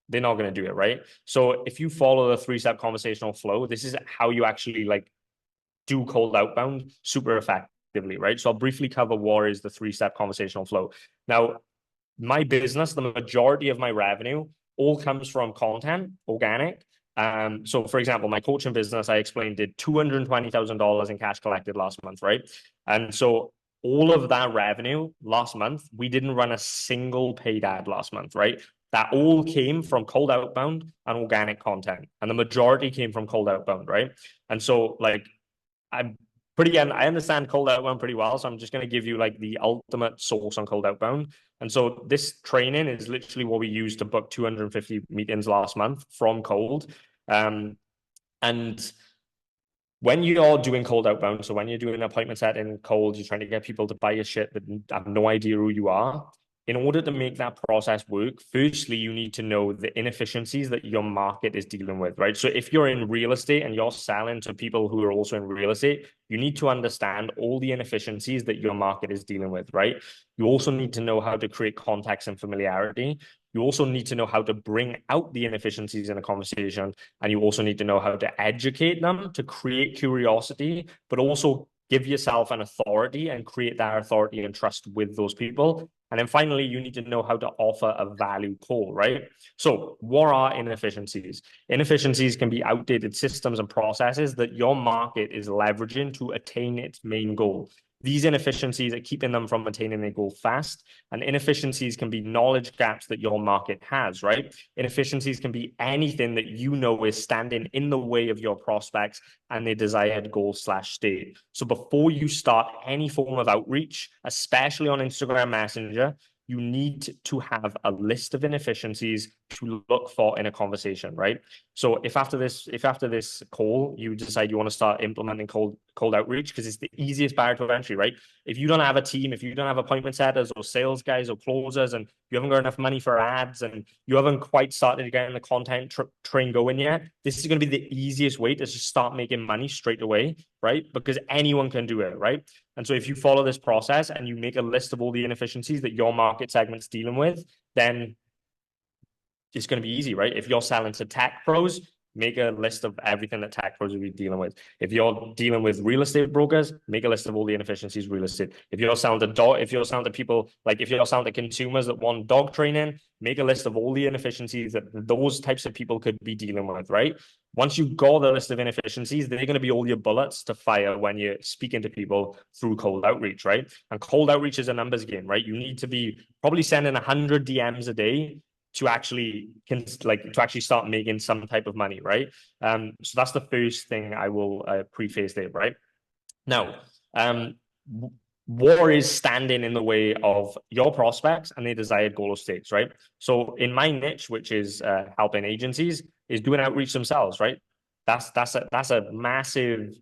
they're not going to do it, right? So if you follow the 3-step conversational flow, this is how you actually like do cold outbound super effectively, right? So I'll briefly cover what is the 3-step conversational flow. Now, my business, the majority of my revenue all comes from content, organic. So for example, my coaching business, I explained, did $220,000 in cash collected last month, right? And so all of that revenue last month, we didn't run a single paid ad last month, right? That all came from cold outbound and organic content. And the majority came from cold outbound, right? And so like, I understand cold outbound pretty well, so I'm just going to give you like the ultimate source on cold outbound. And so this training is literally what we used to book 250 meetings last month from cold. And when you're doing cold outbound, so when you're doing an appointment set in cold, you're trying to get people to buy your shit that have no idea who you are. In order to make that process work, firstly, you need to know the inefficiencies that your market is dealing with, right? So if you're in real estate and you're selling to people who are also in real estate, you need to understand all the inefficiencies that your market is dealing with, right? You also need to know how to create context and familiarity. You also need to know how to bring out the inefficiencies in a conversation. And you also need to know how to educate them to create curiosity, but also give yourself an authority and create that authority and trust with those people. And then finally, you need to know how to offer a value call, right? So what are inefficiencies? Inefficiencies can be outdated systems and processes that your market is leveraging to attain its main goal. These inefficiencies are keeping them from attaining their goal fast. And inefficiencies can be knowledge gaps that your market has, right? Inefficiencies can be anything that you know is standing in the way of your prospects and their desired goal/state. So before you start any form of outreach, especially on Instagram Messenger, you need to have a list of inefficiencies to look for in a conversation, right? So if after this call, you decide you want to start implementing cold outreach, because it's the easiest barrier to entry, right? If you don't have a team, if you don't have appointment setters or sales guys or closers, and you haven't got enough money for ads, and you haven't quite started getting the content train going yet, this is going to be the easiest way to just start making money straight away, right? Because anyone can do it, right? And so if you follow this process and you make a list of all the inefficiencies that your market segment's dealing with, then it's going to be easy, right? If you're selling to tech pros, make a list of everything that tech pros will be dealing with. If you're dealing with real estate brokers, make a list of all the inefficiencies real estate. If you're selling to people, like if you're selling to consumers that want dog training, make a list of all the inefficiencies that those types of people could be dealing with, right? Once you've got the list of inefficiencies, they're going to be all your bullets to fire when you're speaking to people through cold outreach, right? And cold outreach is a numbers game, right? You need to be probably sending 100 DMs a day to actually start making some type of money, right? So that's the first thing I will preface there, right? Now, what is standing in the way of your prospects and their desired goal or states, right? So in my niche, which is helping agencies, is doing outreach themselves, right? That's a massive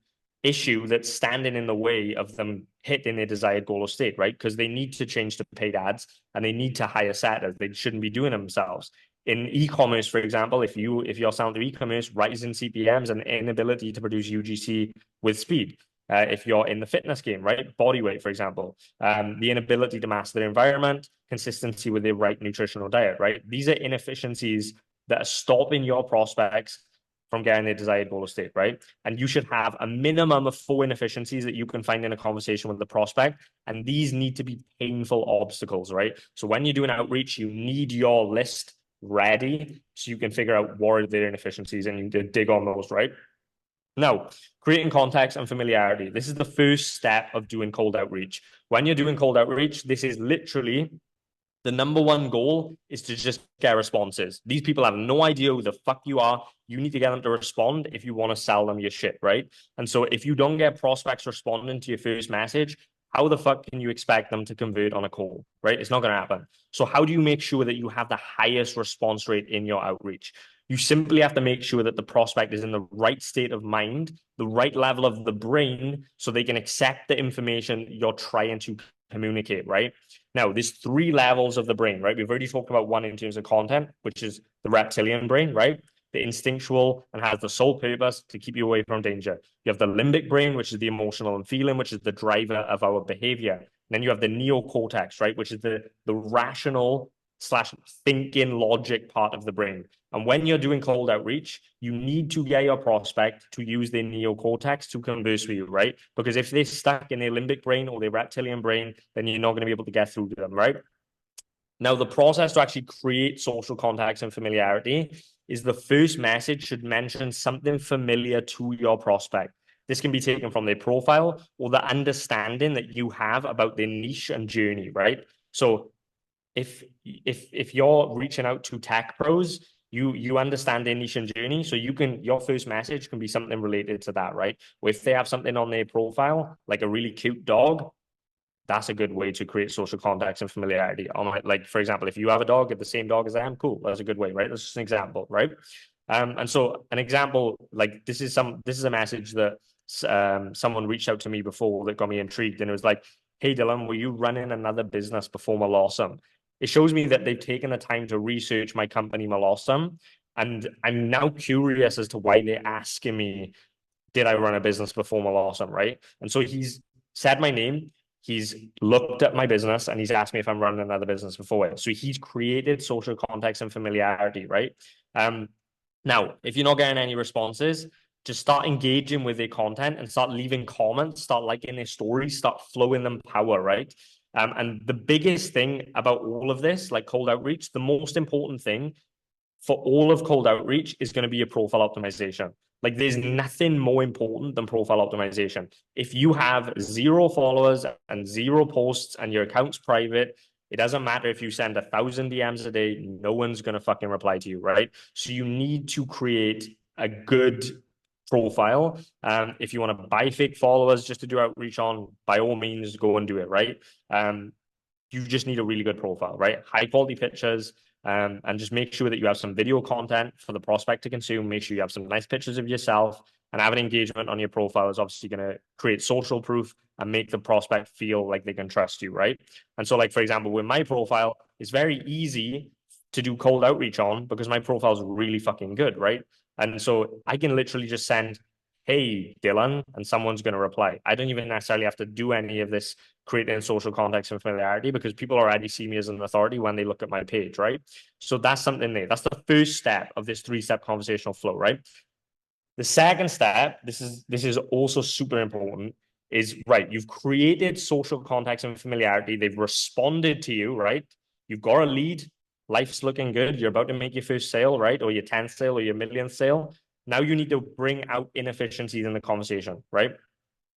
issue that's standing in the way of them hitting their desired goal or state, right? Because they need to change to paid ads and they need to hire setters. They shouldn't be doing it themselves. In e-commerce, for example, if you're selling to e-commerce, rising CPMs and inability to produce UGC with speed. If you're in the fitness game, right? Body weight, for example, the inability to master their environment, consistency with their right nutritional diet, right? These are inefficiencies that are stopping your prospects from getting their desired goal or state, right? And you should have a minimum of 4 inefficiencies that you can find in a conversation with the prospect. And these need to be painful obstacles, right? So when you're doing outreach, you need your list ready so you can figure out what are their inefficiencies and you need to dig on those, right? Now, creating context and familiarity. This is the first step of doing cold outreach. When you're doing cold outreach, this is literally the number one goal is to just get responses. These people have no idea who the fuck you are. You need to get them to respond if you want to sell them your shit, right? And so if you don't get prospects responding to your first message, how the fuck can you expect them to convert on a call, right? It's not going to happen. So how do you make sure that you have the highest response rate in your outreach? You simply have to make sure that the prospect is in the right state of mind, the right level of the brain, so they can accept the information you're trying to communicate, right? Now, there's 3 levels of the brain, right? We've already talked about one in terms of content, which is the reptilian brain, right? The instinctual and has the sole purpose to keep you away from danger. You have the limbic brain, which is the emotional and feeling, which is the driver of our behavior. And then you have the neocortex, right? Which is the rational / thinking logic part of the brain. And when you're doing cold outreach, you need to get your prospect to use their neocortex to converse with you, right? Because if they're stuck in their limbic brain or their reptilian brain, then you're not going to be able to get through to them, right? Now, the process to actually create social contacts and familiarity is the first message should mention something familiar to your prospect. This can be taken from their profile or the understanding that you have about their niche and journey, right? So if you're reaching out to tech pros, you understand their niche and journey, so your first message can be something related to that, right? Or if they have something on their profile, like a really cute dog, that's a good way to create social contacts and familiarity. Like, for example, if you have a dog, get the same dog as I am, cool. That's a good way, right? That's just an example, right? And so an example, like this is a message that someone reached out to me before that got me intrigued, and it was like, hey Dylan, were you running another business before Melossom? It shows me that they've taken the time to research my company Melossom, and I'm now curious as to why they're asking me, did I run a business before Melossom, right? And so he's said my name, he's looked at my business, and he's asked me if I'm running another business before it. So he's created social context and familiarity, right? Now, if you're not getting any responses, just start engaging with their content and start leaving comments, start liking their stories, start flowing them power, right? And the biggest thing about all of this, like cold outreach, the most important thing for all of cold outreach is going to be your profile optimization. Like there's nothing more important than profile optimization. If you have 0 followers and 0 posts and your account's private, it doesn't matter if you send 1,000 DMs a day, no one's going to fucking reply to you, right? So you need to create a good profile. If you want to buy fake followers just to do outreach on, by all means, go and do it, right? You just need a really good profile, right? High quality pictures, and just make sure that you have some video content for the prospect to consume. Make sure you have some nice pictures of yourself, and having engagement on your profile is obviously going to create social proof and make the prospect feel like they can trust you, right? And so, like, for example, with my profile, it's very easy to do cold outreach on because my profile is really fucking good, right? And so I can literally just send, hey, Dylan, and someone's going to reply. I don't even necessarily have to do any of this creating social context and familiarity because people already see me as an authority when they look at my page, right? So that's something there. That's the first step of this 3-step conversational flow, right? The second step, this is also super important, is right. You've created social context and familiarity. They've responded to you, right? You've got a lead. Life's looking good. You're about to make your first sale, right? Or your 10th sale or your millionth sale. Now you need to bring out inefficiencies in the conversation, right?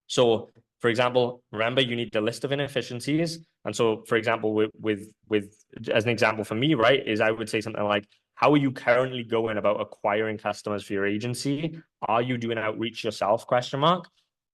So, for example, remember you need a list of inefficiencies. And so, for example, with as an example for me, right, is I would say something like, how are you currently going about acquiring customers for your agency? Are you doing outreach yourself? Question mark.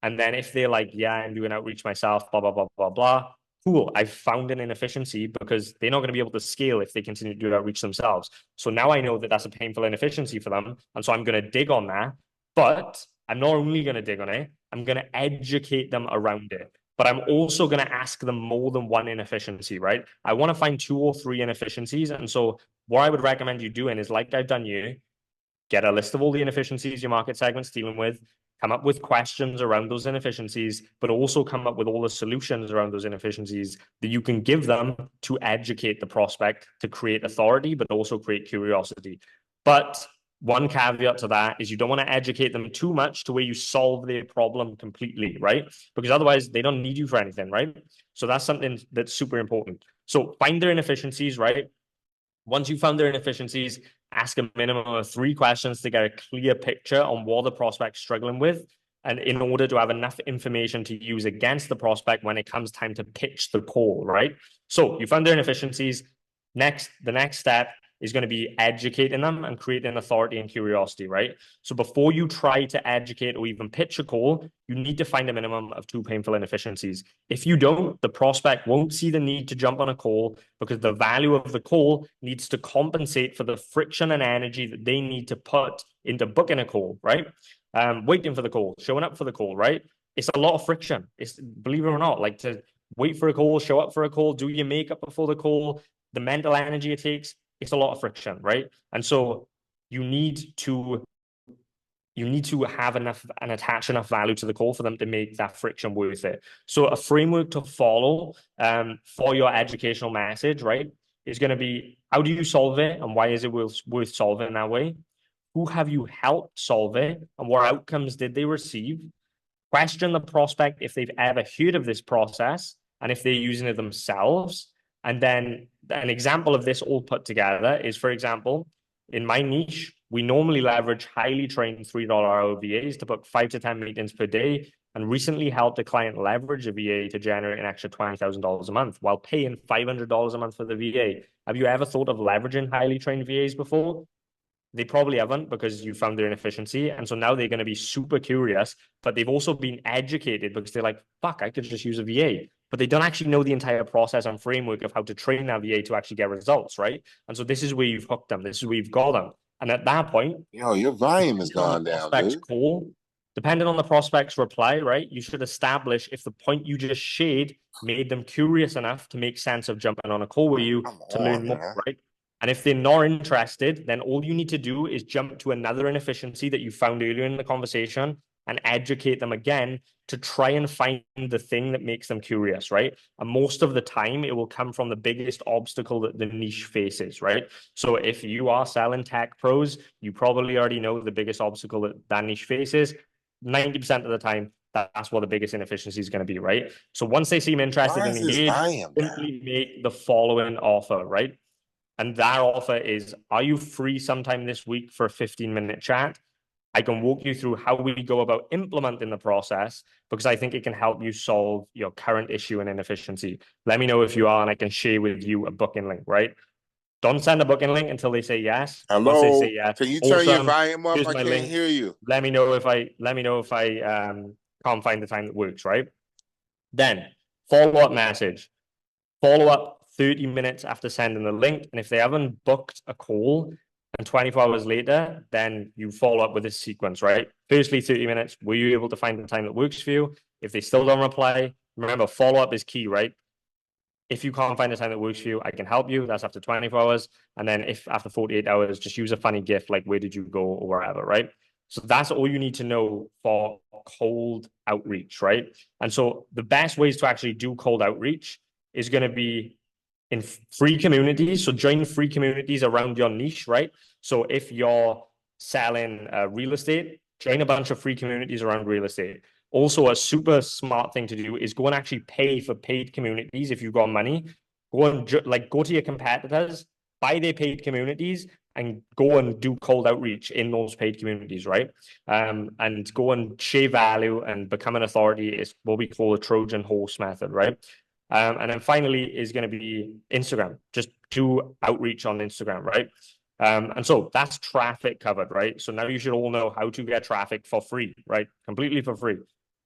And then if they're like, yeah, I'm doing outreach myself, blah, blah, blah, blah, blah. Cool. I've found an inefficiency because they're not going to be able to scale if they continue to do outreach themselves. So now I know that that's a painful inefficiency for them. And so I'm going to dig on that. But I'm not only going to dig on it, I'm going to educate them around it. But I'm also going to ask them more than one inefficiency, right? I want to find 2 or 3 inefficiencies. And so what I would recommend you doing is, like I've done you, get a list of all the inefficiencies your market segment's dealing with, come up with questions around those inefficiencies, but also come up with all the solutions around those inefficiencies that you can give them to educate the prospect, to create authority, but also create curiosity. But one caveat to that is you don't want to educate them too much to where you solve their problem completely, right? Because otherwise they don't need you for anything, right? So that's something that's super important. So find their inefficiencies, right? Once you've found their inefficiencies, ask a minimum of 3 questions to get a clear picture on what the prospect's struggling with, and in order to have enough information to use against the prospect when it comes time to pitch the call, right? So you found their inefficiencies. The next step is going to be educating them and creating authority and curiosity, right? So before you try to educate or even pitch a call, you need to find a minimum of 2 painful inefficiencies. If you don't, the prospect won't see the need to jump on a call because the value of the call needs to compensate for the friction and energy that they need to put into booking a call, right? Waiting for the call, showing up for the call, right? It's a lot of friction. It's, believe it or not, like to wait for a call, show up for a call, do your makeup before the call, the mental energy it takes, it's a lot of friction, right? And so you need to have enough and attach enough value to the call for them to make that friction worth it. So a framework to follow for your educational message, right, is going to be, how do you solve it and why is it worth solving that way? Who have you helped solve it and what outcomes did they receive? Question the prospect if they've ever heard of this process and if they're using it themselves. And then an example of this all put together is, for example, in my niche, we normally leverage highly trained $3 VAs to book 5 to 10 meetings per day, and recently helped a client leverage a VA to generate an extra $20,000 a month while paying $500 a month for the VA. Have you ever thought of leveraging highly trained VAs before? They probably haven't because you found their inefficiency. And so now they're going to be super curious, but they've also been educated because they're like, fuck, I could just use a VA. But they don't actually know the entire process and framework of how to train that VA to actually get results, right? And so this is where you've hooked them. This is where you've got them. And at that point, your volume has gone down, dude. Call, depending on the prospect's reply, right, you should establish if the point you just shared made them curious enough to make sense of jumping on a call with you to learn more, right? And if they're not interested, then all you need to do is jump to another inefficiency that you found earlier in the conversation and educate them again to try and find the thing that makes them curious, right? And most of the time, it will come from the biggest obstacle that the niche faces, right? So if you are selling tech pros, you probably already know the biggest obstacle that that niche faces. 90% of the time, that's what the biggest inefficiency is going to be, right? So once they seem interested and engaged, simply make the following offer, right? And that offer is, are you free sometime this week for a 15-minute chat? I can walk you through how we go about implementing the process because I think it can help you solve your current issue and inefficiency. Let me know if you are, and I can share with you a booking link, right? Don't send a booking link until they say yes. Hello. Once they say yes, can you turn your volume up? I can't hear you. Let me know if I can't find the time that works, right? Then follow-up message. Follow up 30 minutes after sending the link. And if they haven't booked a call and 24 hours later, then you follow up with this sequence, right? Firstly, 30 minutes. Were you able to find the time that works for you? If they still don't reply, remember, follow-up is key, right? If you can't find the time that works for you, I can help you. That's after 24 hours. And then if after 48 hours, just use a funny GIF, like where did you go or wherever, right? So that's all you need to know for cold outreach, right? And so the best ways to actually do cold outreach is going to be in free communities. So join free communities around your niche, right? So if you're selling real estate, join a bunch of free communities around real estate. Also, a super smart thing to do is go and actually pay for paid communities. If you've got money, go and go to your competitors, buy their paid communities, and go and do cold outreach in those paid communities, right? And go and share value and become an authority. Is what we call a Trojan horse method, right? And then finally is going to be Instagram. Just do outreach on Instagram, right? And so that's traffic covered, right? So now you should all know how to get traffic for free, right? Completely for free.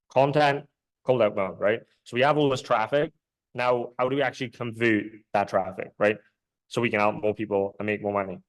Content, cold outbound, right? So we have all this traffic. Now, how do we actually convert that traffic, right? So we can help more people and make more money.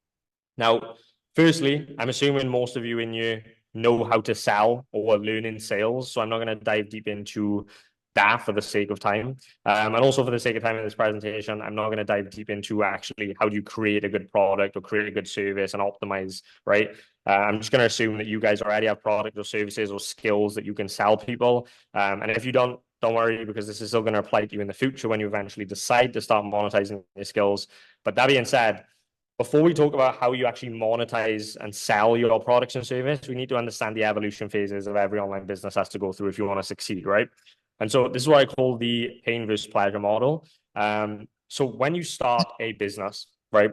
Now, firstly, I'm assuming most of you in here know how to sell or learn in sales. So I'm not going to dive deep into that for the sake of time. And also for the sake of time in this presentation, I'm not going to dive deep into actually how do you create a good product or create a good service and optimize, right? I'm just going to assume that you guys already have product or services or skills that you can sell people. And if you don't worry, because this is still going to apply to you in the future when you eventually decide to start monetizing your skills. But that being said, before we talk about how you actually monetize and sell your products and service, we need to understand the evolution phases of every online business has to go through if you want to succeed, right? And so this is what I call the pain versus pleasure model. So when you start a business, right,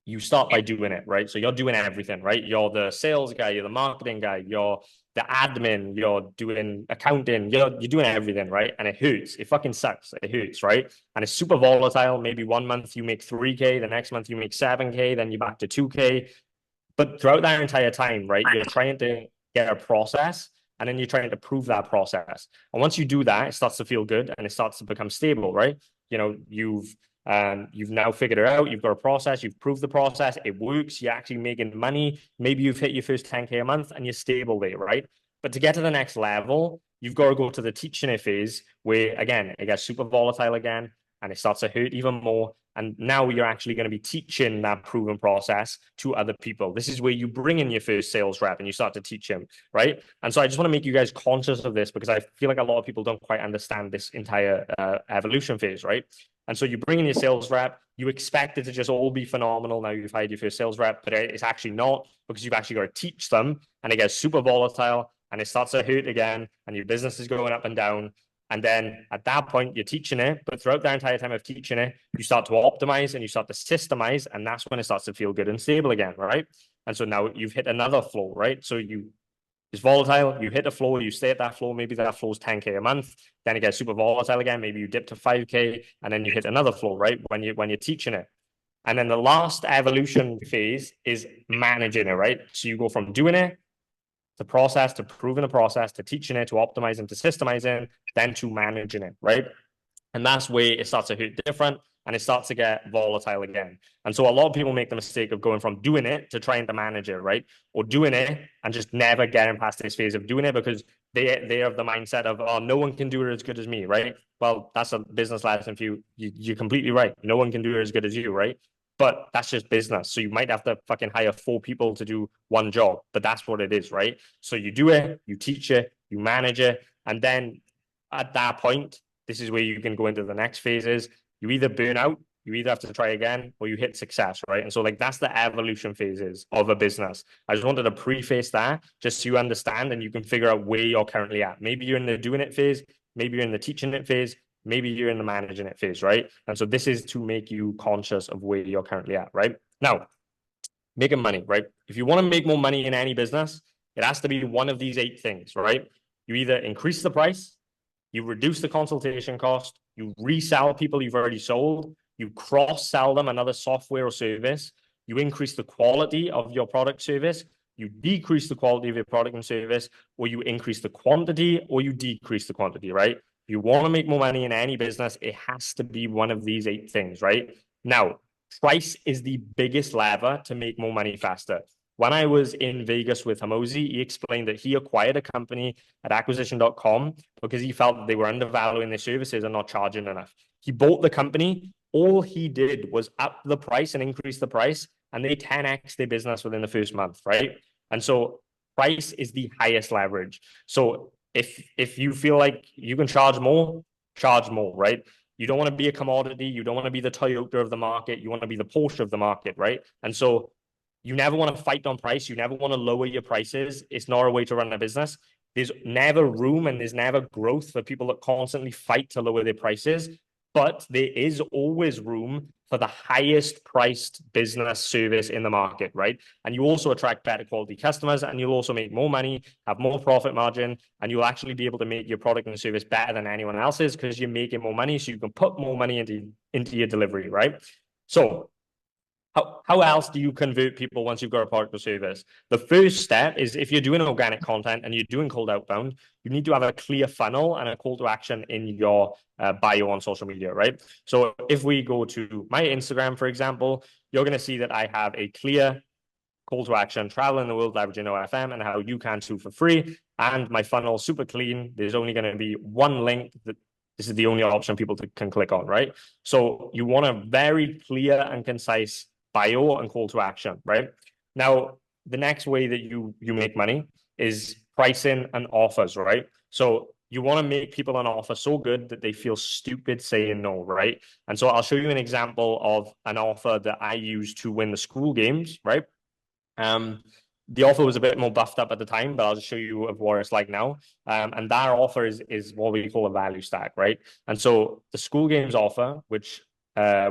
you start by doing it, right? So you're doing everything, right? You're the sales guy, you're the marketing guy, you're the admin, you're doing accounting, you're doing everything, right? And it hurts. It fucking sucks. It hurts, right? And it's super volatile. Maybe 1 month you make 3K, the next month you make 7K, then you're back to 2K. But throughout that entire time, right, you're trying to get a process and then you're trying to prove that process. And once you do that, it starts to feel good and it starts to become stable, right? You know, you've now figured it out. You've got a process. You've proved the process. It works. You're actually making money. Maybe you've hit your first 10K a month and you're stable there, right? But to get to the next level, you've got to go to the teaching it phase where, again, it gets super volatile again and it starts to hurt even more. And now you're actually going to be teaching that proven process to other people. This is where you bring in your first sales rep and you start to teach him, right? And so I just want to make you guys conscious of this because I feel like a lot of people don't quite understand this entire evolution phase, right? And so you bring in your sales rep, you expect it to just all be phenomenal. Now you've hired your first sales rep, but it's actually not because you've actually got to teach them and it gets super volatile and it starts to hurt again and your business is going up and down. And then at that point, you're teaching it, but throughout the entire time of teaching it, you start to optimize and you start to systemize, and that's when it starts to feel good and stable again, right? And so now you've hit another floor, right? So it's volatile, you hit a floor, you stay at that floor, maybe that floor is 10K a month, then it gets super volatile again, maybe you dip to 5K, and then you hit another floor, right? When you're teaching it. And then the last evolution phase is managing it, right? So you go from doing it, to process, to proving the process, to teaching it, to optimizing, to systemizing, then to managing it, right? And that's where it starts to hit different and it starts to get volatile again. And so a lot of people make the mistake of going from doing it to trying to manage it, right? Or doing it and just never getting past this phase of doing it because they have the mindset of, oh, no one can do it as good as me, right? Well, that's a business lesson for you. You're completely right. No one can do it as good as you, right? But that's just business. So you might have to fucking hire 4 people to do one job, but that's what it is, right? So you do it, you teach it, you manage it. And then at that point, this is where you can go into the next phases. You either burn out, you either have to try again, or you hit success, right? And so like that's the evolution phases of a business. I just wanted to preface that just so you understand and you can figure out where you're currently at. Maybe you're in the doing it phase, maybe you're in the teaching it phase, maybe you're in the managing it phase, right? And so this is to make you conscious of where you're currently at, right? Now, making money, right? If you want to make more money in any business, it has to be one of these 8 things, right? You either increase the price, you reduce the consultation cost, you resell people you've already sold, you cross-sell them another software or service, you increase the quality of your product service, you decrease the quality of your product and service, or you increase the quantity, or you decrease the quantity, right? If you want to make more money in any business, it has to be one of these 8 things, right? Now, price is the biggest lever to make more money faster. When I was in Vegas with Hamosi, he explained that he acquired a company at acquisition.com because he felt that they were undervaluing their services and not charging enough. He bought the company. All he did was up the price and increase the price, and they 10x their business within the first month, right? And so price is the highest leverage. So if you feel like you can charge more, right? You don't want to be a commodity. You don't want to be the Toyota of the market. You want to be the Porsche of the market, right? And so you never want to fight on price. You never want to lower your prices. It's not a way to run a business. There's never room and there's never growth for people that constantly fight to lower their prices. But there is always room for the highest priced business service in the market, right? And you also attract better quality customers, and you'll also make more money, have more profit margin, and you'll actually be able to make your product and service better than anyone else's because you're making more money, so you can put more money into your delivery, right? So how else do you convert people once you've got a product or service? The first step is, if you're doing organic content and you're doing cold outbound, you need to have a clear funnel and a call to action in your bio on social media, right? So if we go to my Instagram, for example, you're going to see that I have a clear call to action: travel in the world, leveraging OFM, and how you can too for free. And my funnel super clean. There's only going to be one link that this is the only option people can click on, right? So you want a very clear and concise bio and call to action, right? Now, the next way that you make money is pricing and offers, right? So you want to make people an offer so good that they feel stupid saying no, right? And so I'll show you an example of an offer that I used to win the Skool games, right? The offer was a bit more buffed up at the time, but I'll just show you of what it's like now. And that offer is what we call a value stack, right? And so the Skool games offer, which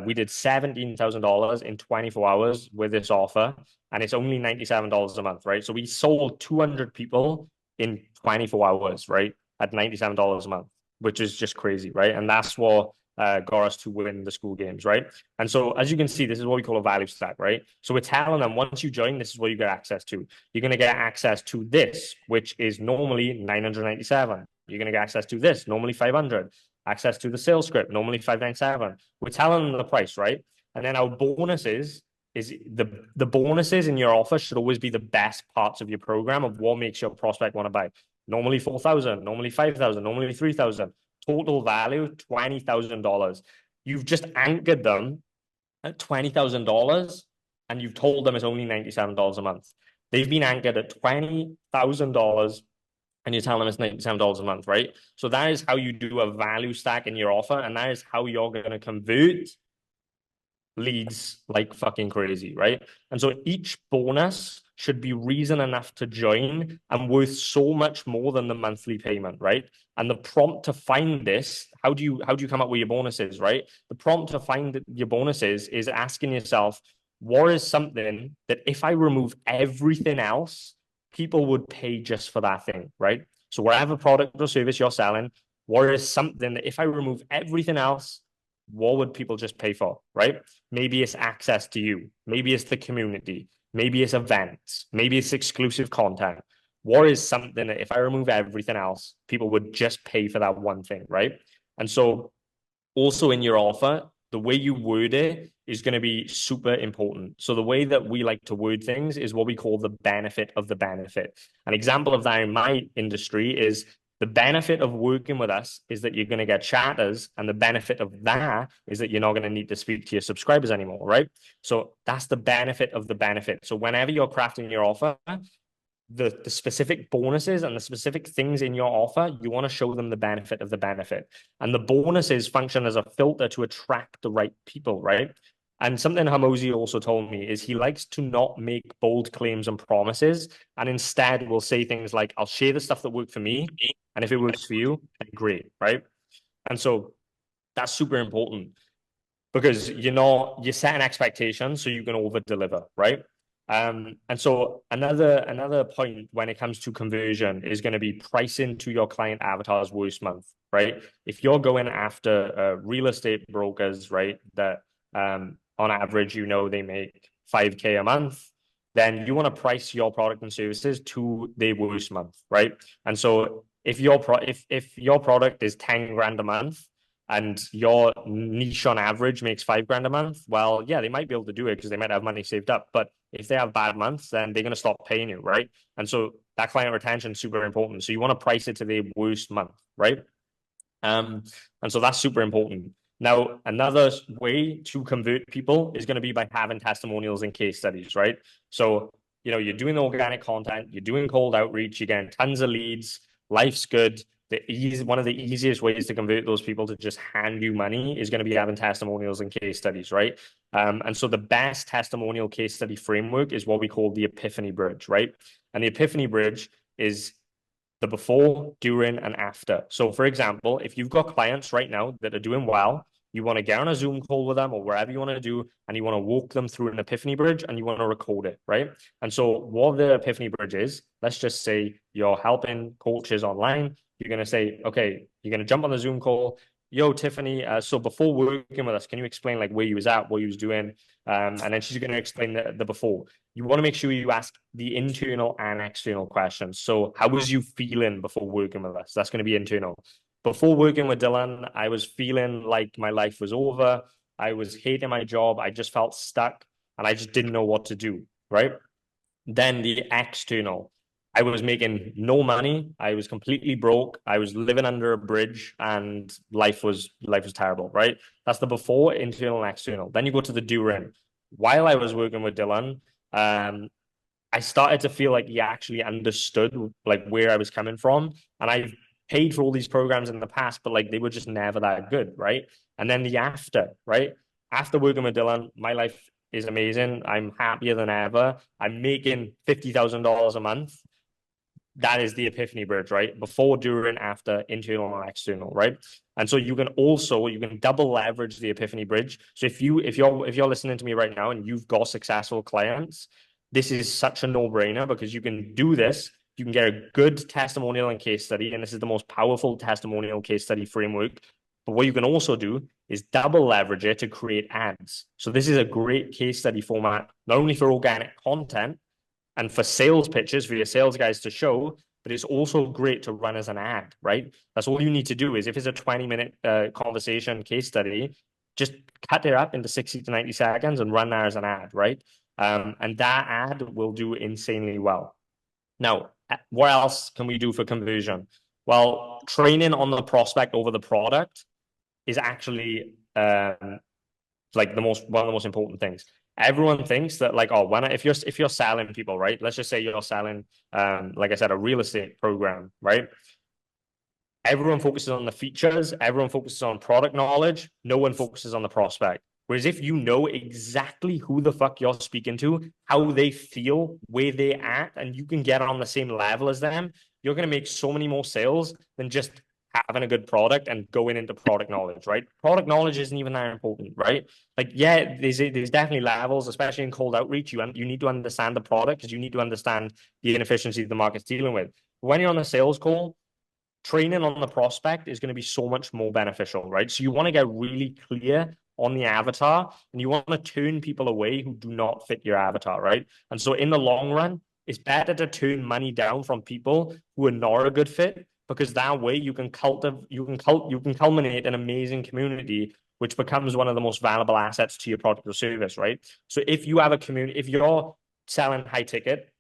we did $17,000 in 24 hours with this offer, and it's only $97 a month, right? So we sold 200 people in 24 hours, right? At $97 a month, which is just crazy, right? And that's what got us to win the Skool games, right? And so, as you can see, this is what we call a value stack, right? So we're telling them, once you join, this is what you get access to. You're going to get access to this, which is normally $997. You're going to get access to this, normally $500. Access to the sales script, normally $597. We're telling them the price, right? And then our bonuses is the bonuses in your offer should always be the best parts of your program of what makes your prospect want to buy. Normally 4,000, normally 5,000, normally 3,000. Total value $20,000. You've just anchored them at $20,000, and you've told them it's only $97 a month. They've been anchored at $20,000, and you're telling them it's $97 a month, right? So that is how you do a value stack in your offer, and that is how you're going to convert leads like fucking crazy, right? And so each bonus should be reason enough to join and worth so much more than the monthly payment, right? And the prompt to find this, how do you come up with your bonuses, right? The prompt to find your bonuses is asking yourself, what is something that if I remove everything else, people would pay just for that thing, right? So whatever product or service you're selling, what is something that if I remove everything else, what would people just pay for, right? Maybe it's access to you. Maybe it's the community. Maybe it's events. Maybe it's exclusive content. What is something that if I remove everything else, people would just pay for that one thing, right? And so also in your offer, the way you word it is going to be super important. So the way that we like to word things is what we call the benefit of the benefit. An example of that in my industry is the benefit of working with us is that you're going to get chatters, and the benefit of that is that you're not going to need to speak to your subscribers anymore, right? So that's the benefit of the benefit. So whenever you're crafting your offer, the specific bonuses and the specific things in your offer, you want to show them the benefit of the benefit. And the bonuses function as a filter to attract the right people, right? And something Hamosi also told me is he likes to not make bold claims and promises, and instead will say things like, I'll share the stuff that worked for me, and if it works for you, then great, right? And so that's super important, because you're setting expectations so you can over deliver, right? And so another point when it comes to conversion is going to be pricing to your client avatar's worst month, right? If you're going after real estate brokers, right, that on average, they make 5K a month, then you want to price your product and services to their worst month, right? And so if your product is 10 grand a month and your niche on average makes 5 grand a month, well, yeah, they might be able to do it because they might have money saved up. But if they have bad months, then they're going to stop paying you, right? And so that client retention is super important. So you want to price it to their worst month, right? And so that's super important. Now, another way to convert people is going to be by having testimonials and case studies, right? So, you're doing organic content, you're doing cold outreach, you're getting tons of leads, life's good, one of the easiest ways to convert those people to just hand you money is going to be having testimonials and case studies, right? And so the best testimonial case study framework is what we call the Epiphany Bridge, right? And the Epiphany Bridge is the before, during, and after. So for example, if you've got clients right now that are doing well, you want to get on a Zoom call with them or wherever you want to do, and you want to walk them through an Epiphany Bridge and you want to record it, right? And so what the Epiphany Bridge is, let's just say you're helping coaches online. You're going to say, okay, you're going to jump on the Zoom call. Yo, Tiffany, so before working with us, can you explain like where you was at, what you was doing? And then she's going to explain the before. You want to make sure you ask the internal and external questions. So how was you feeling before working with us? That's going to be internal. Before working with Dylan, I was feeling like my life was over. I was hating my job. I just felt stuck and I just didn't know what to do, right? Then the external. I was making no money. I was completely broke. I was living under a bridge and life was terrible, right? That's the before, internal and external. Then you go to the during. While I was working with Dylan, I started to feel like he actually understood like where I was coming from. And I've paid for all these programs in the past, but like they were just never that good, right? And then the after, right? After working with Dylan, my life is amazing. I'm happier than ever. I'm making $50,000 a month. That is the Epiphany Bridge, right? Before, during, after, internal and external, right? And so you can double leverage the Epiphany Bridge. So if you're listening to me right now and you've got successful clients, this is such a no-brainer because you can do this. You can get a good testimonial and case study, and this is the most powerful testimonial case study framework. But what you can also do is double leverage it to create ads. So this is a great case study format, not only for organic content, and for sales pitches, for your sales guys to show, but it's also great to run as an ad, right? That's all you need to do is if it's a 20-minute conversation case study, just cut it up into 60 to 90 seconds and run that as an ad, right? And that ad will do insanely well. Now, what else can we do for conversion? Well, training on the prospect over the product is actually like one of the most important things. Everyone thinks that like, oh, if you're selling people, right? Let's just say you're selling, like I said, a real estate program, right? Everyone focuses on the features. Everyone focuses on product knowledge. No one focuses on the prospect. Whereas if you know exactly who the fuck you're speaking to, how they feel, where they're at, and you can get on the same level as them, you're going to make so many more sales than just having a good product and going into product knowledge, right? Product knowledge isn't even that important, right? Like, yeah, there's definitely levels, especially in cold outreach. You need to understand the product because you need to understand the inefficiency the market's dealing with. When you're on a sales call, training on the prospect is going to be so much more beneficial, right? So you want to get really clear on the avatar and you want to turn people away who do not fit your avatar, right? And so in the long run, it's better to turn money down from people who are not a good fit, because that way you can culminate an amazing community, which becomes one of the most valuable assets to your product or service, right? So if you have a community, if you're selling high ticket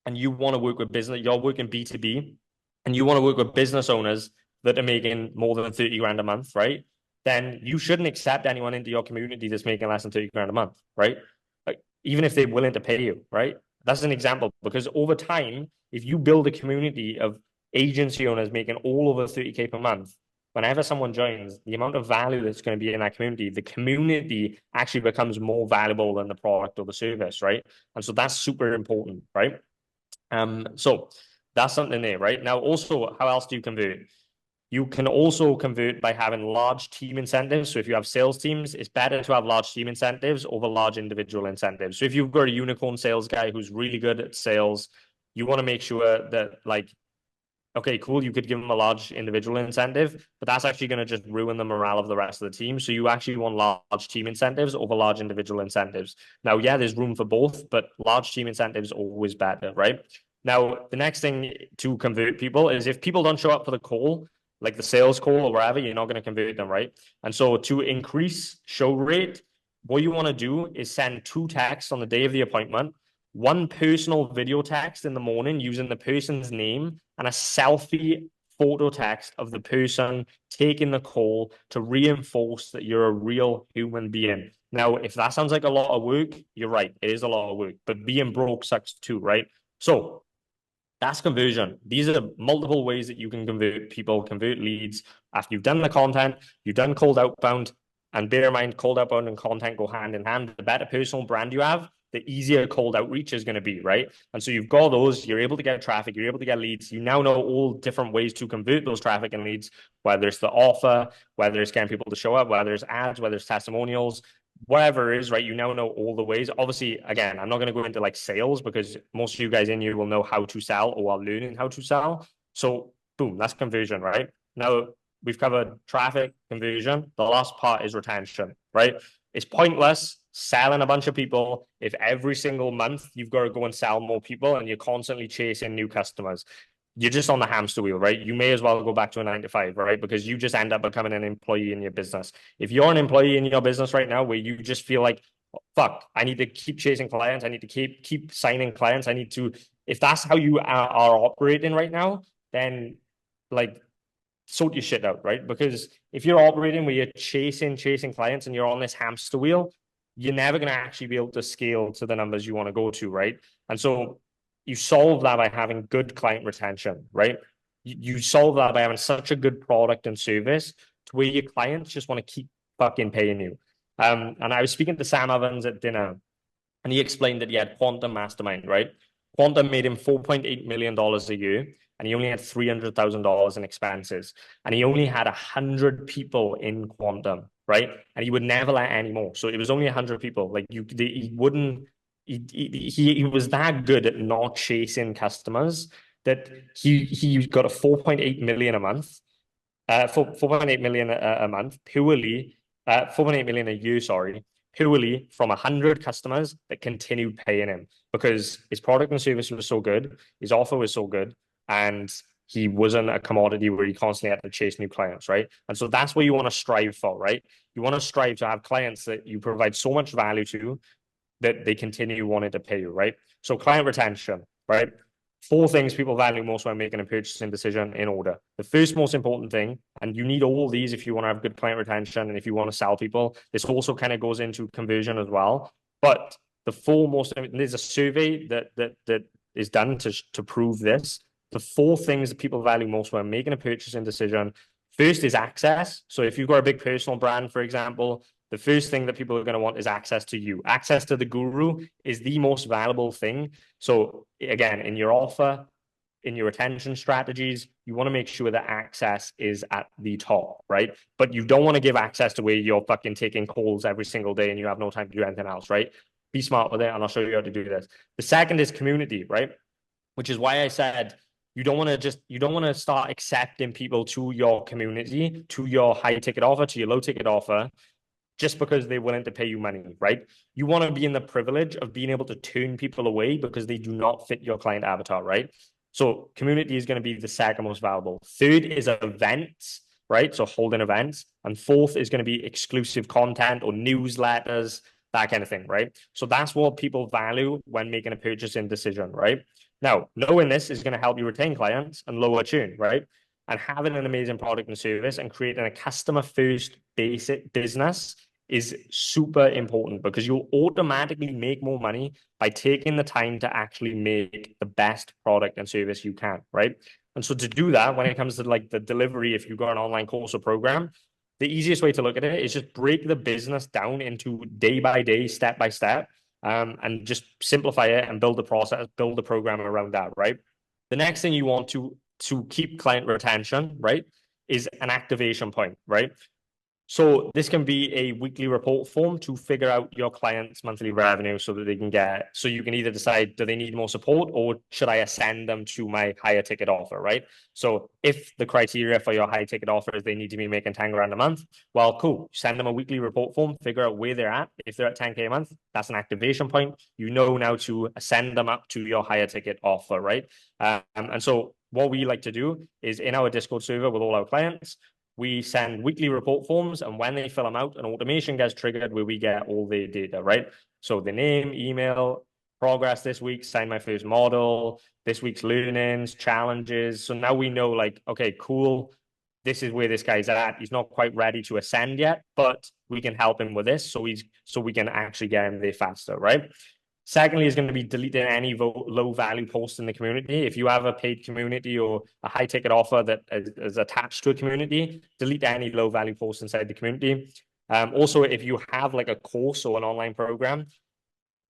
and you want to work with business, you're working B2B and you want to work with business owners that are making more than 30 grand a month, right? Then you shouldn't accept anyone into your community that's making less than 30 grand a month, right? Like, even if they're willing to pay you, right? That's an example, because over time, if you build a community of agency owners making all over 30K per month, whenever someone joins, the amount of value that's going to be in that community, the community actually becomes more valuable than the product or the service, right? And so that's super important, right? So that's something there, right? Now, also, how else do you convert? You can also convert by having large team incentives. So if you have sales teams, it's better to have large team incentives over large individual incentives. So if you've got a unicorn sales guy who's really good at sales, you want to make sure that, like, okay, cool, you could give them a large individual incentive, but that's actually going to just ruin the morale of the rest of the team. So you actually want large team incentives over large individual incentives. Now, yeah, there's room for both, but large team incentives are always better, right? Now, the next thing to convert people is if people don't show up for the call, like the sales call or wherever, you're not going to convert them, right? And so to increase show rate, what you want to do is send 2 texts on the day of the appointment, 1 personal video text in the morning using the person's name, and a selfie photo text of the person taking the call to reinforce that you're a real human being. Now, if that sounds like a lot of work, you're right. It is a lot of work, but being broke sucks too, right? So That's conversion. These are multiple ways that you can convert people, convert leads. After you've done the content, you've done cold outbound, and bear in mind, cold outbound and content go hand in hand. The better personal brand you have, the easier cold outreach is going to be, right? And so you've got those, you're able to get traffic, you're able to get leads. You now know all different ways to convert those traffic and leads, whether it's the offer, whether it's getting people to show up, whether it's ads, whether it's testimonials, whatever it is, right? You now know all the ways. Obviously, again, I'm not going to go into like sales because most of you guys in here will know how to sell or are learning how to sell. So boom, that's conversion, right? Now we've covered traffic, conversion. The last part is retention, right? It's pointless selling a bunch of people if every single month you've got to go and sell more people and you're constantly chasing new customers. You're just on the hamster wheel, right? You may as well go back to a 9 to 5, right? Because you just end up becoming an employee in your business. If you're an employee in your business right now where you just feel like, fuck, I need to keep chasing clients, I need to keep signing clients, I need to, if that's how you are operating right now, then like sort your shit out, right? Because if you're operating where you're chasing clients and you're on this hamster wheel, you're never going to actually be able to scale to the numbers you want to go to, right? And so you solve that by having good client retention, right? You solve that by having such a good product and service to where your clients just want to keep fucking paying you. And I was speaking to Sam Evans at dinner, and he explained that he had Quantum Mastermind, right? Quantum made him $4.8 million a year, and he only had $300,000 in expenses, and he only had 100 people in Quantum, right? And he would never let any more. So it was only 100 people. Like he wouldn't. He was that good at not chasing customers that he got a 4.8 million a month, 4.8 million a month purely, 4.8 million a year, sorry, purely from 100 customers that continued paying him because his product and service was so good, his offer was so good, and he wasn't a commodity where he constantly had to chase new clients, right? And so that's what you want to strive for, right? You want to strive to have clients that you provide so much value to that they continue wanting to pay you, right? So client retention, right? 4 things people value most when making a purchasing decision in order. The first most important thing, and you need all these if you want to have good client retention and if you want to sell people, this also kind of goes into conversion as well. But the 4 most, there's a survey that is done to prove this. The 4 things that people value most when making a purchasing decision. First is access. So if you've got a big personal brand, for example, the first thing that people are going to want is access to you. Access to the guru is the most valuable thing. So again, in your offer, in your retention strategies, you want to make sure that access is at the top, right? But you don't want to give access to where you're fucking taking calls every single day and you have no time to do anything else, right? Be smart with it, and I'll show you how to do this. The second is community, right? Which is why I said you don't want to start accepting people to your community, to your high ticket offer, to your low ticket offer, just because they're willing to pay you money, right? You want to be in the privilege of being able to turn people away because they do not fit your client avatar, right? So community is going to be the second most valuable. Third is events, right? So holding events. And fourth is going to be exclusive content or newsletters, that kind of thing, right? So that's what people value when making a purchasing decision, right? Now, knowing this is going to help you retain clients and lower churn, right? And having an amazing product and service and creating a customer-first basic business is super important because you'll automatically make more money by taking the time to actually make the best product and service you can, right? And so to do that, when it comes to like the delivery, if you've got an online course or program, the easiest way to look at it is just break the business down into day by day, step by step, and just simplify it and build the process, build the program around that, right? The next thing you want to keep client retention, right, is an activation point, right? So this can be a weekly report form to figure out your client's monthly revenue so that they can get, so you can either decide, do they need more support or should I ascend them to my higher ticket offer, right? So if the criteria for your high ticket offer is they need to be making 10 grand a month, well, cool. Send them a weekly report form, figure out where they're at. If they're at 10K a month, that's an activation point. You know now to ascend them up to your higher ticket offer, right? And so what we like to do is in our Discord server with all our clients, we send weekly report forms, and when they fill them out, an automation gets triggered where we get all the data, right? So the name, email, progress this week, sign my first model, this week's learnings, challenges. So now we know like, okay, cool. This is where this guy's at. He's not quite ready to ascend yet, but we can help him with this. So we can actually get him there faster, right? Secondly, is going to be deleting any low value posts in the community. If you have a paid community or a high ticket offer that is attached to a community, delete any low value posts inside the community. Also, if you have like a course or an online program,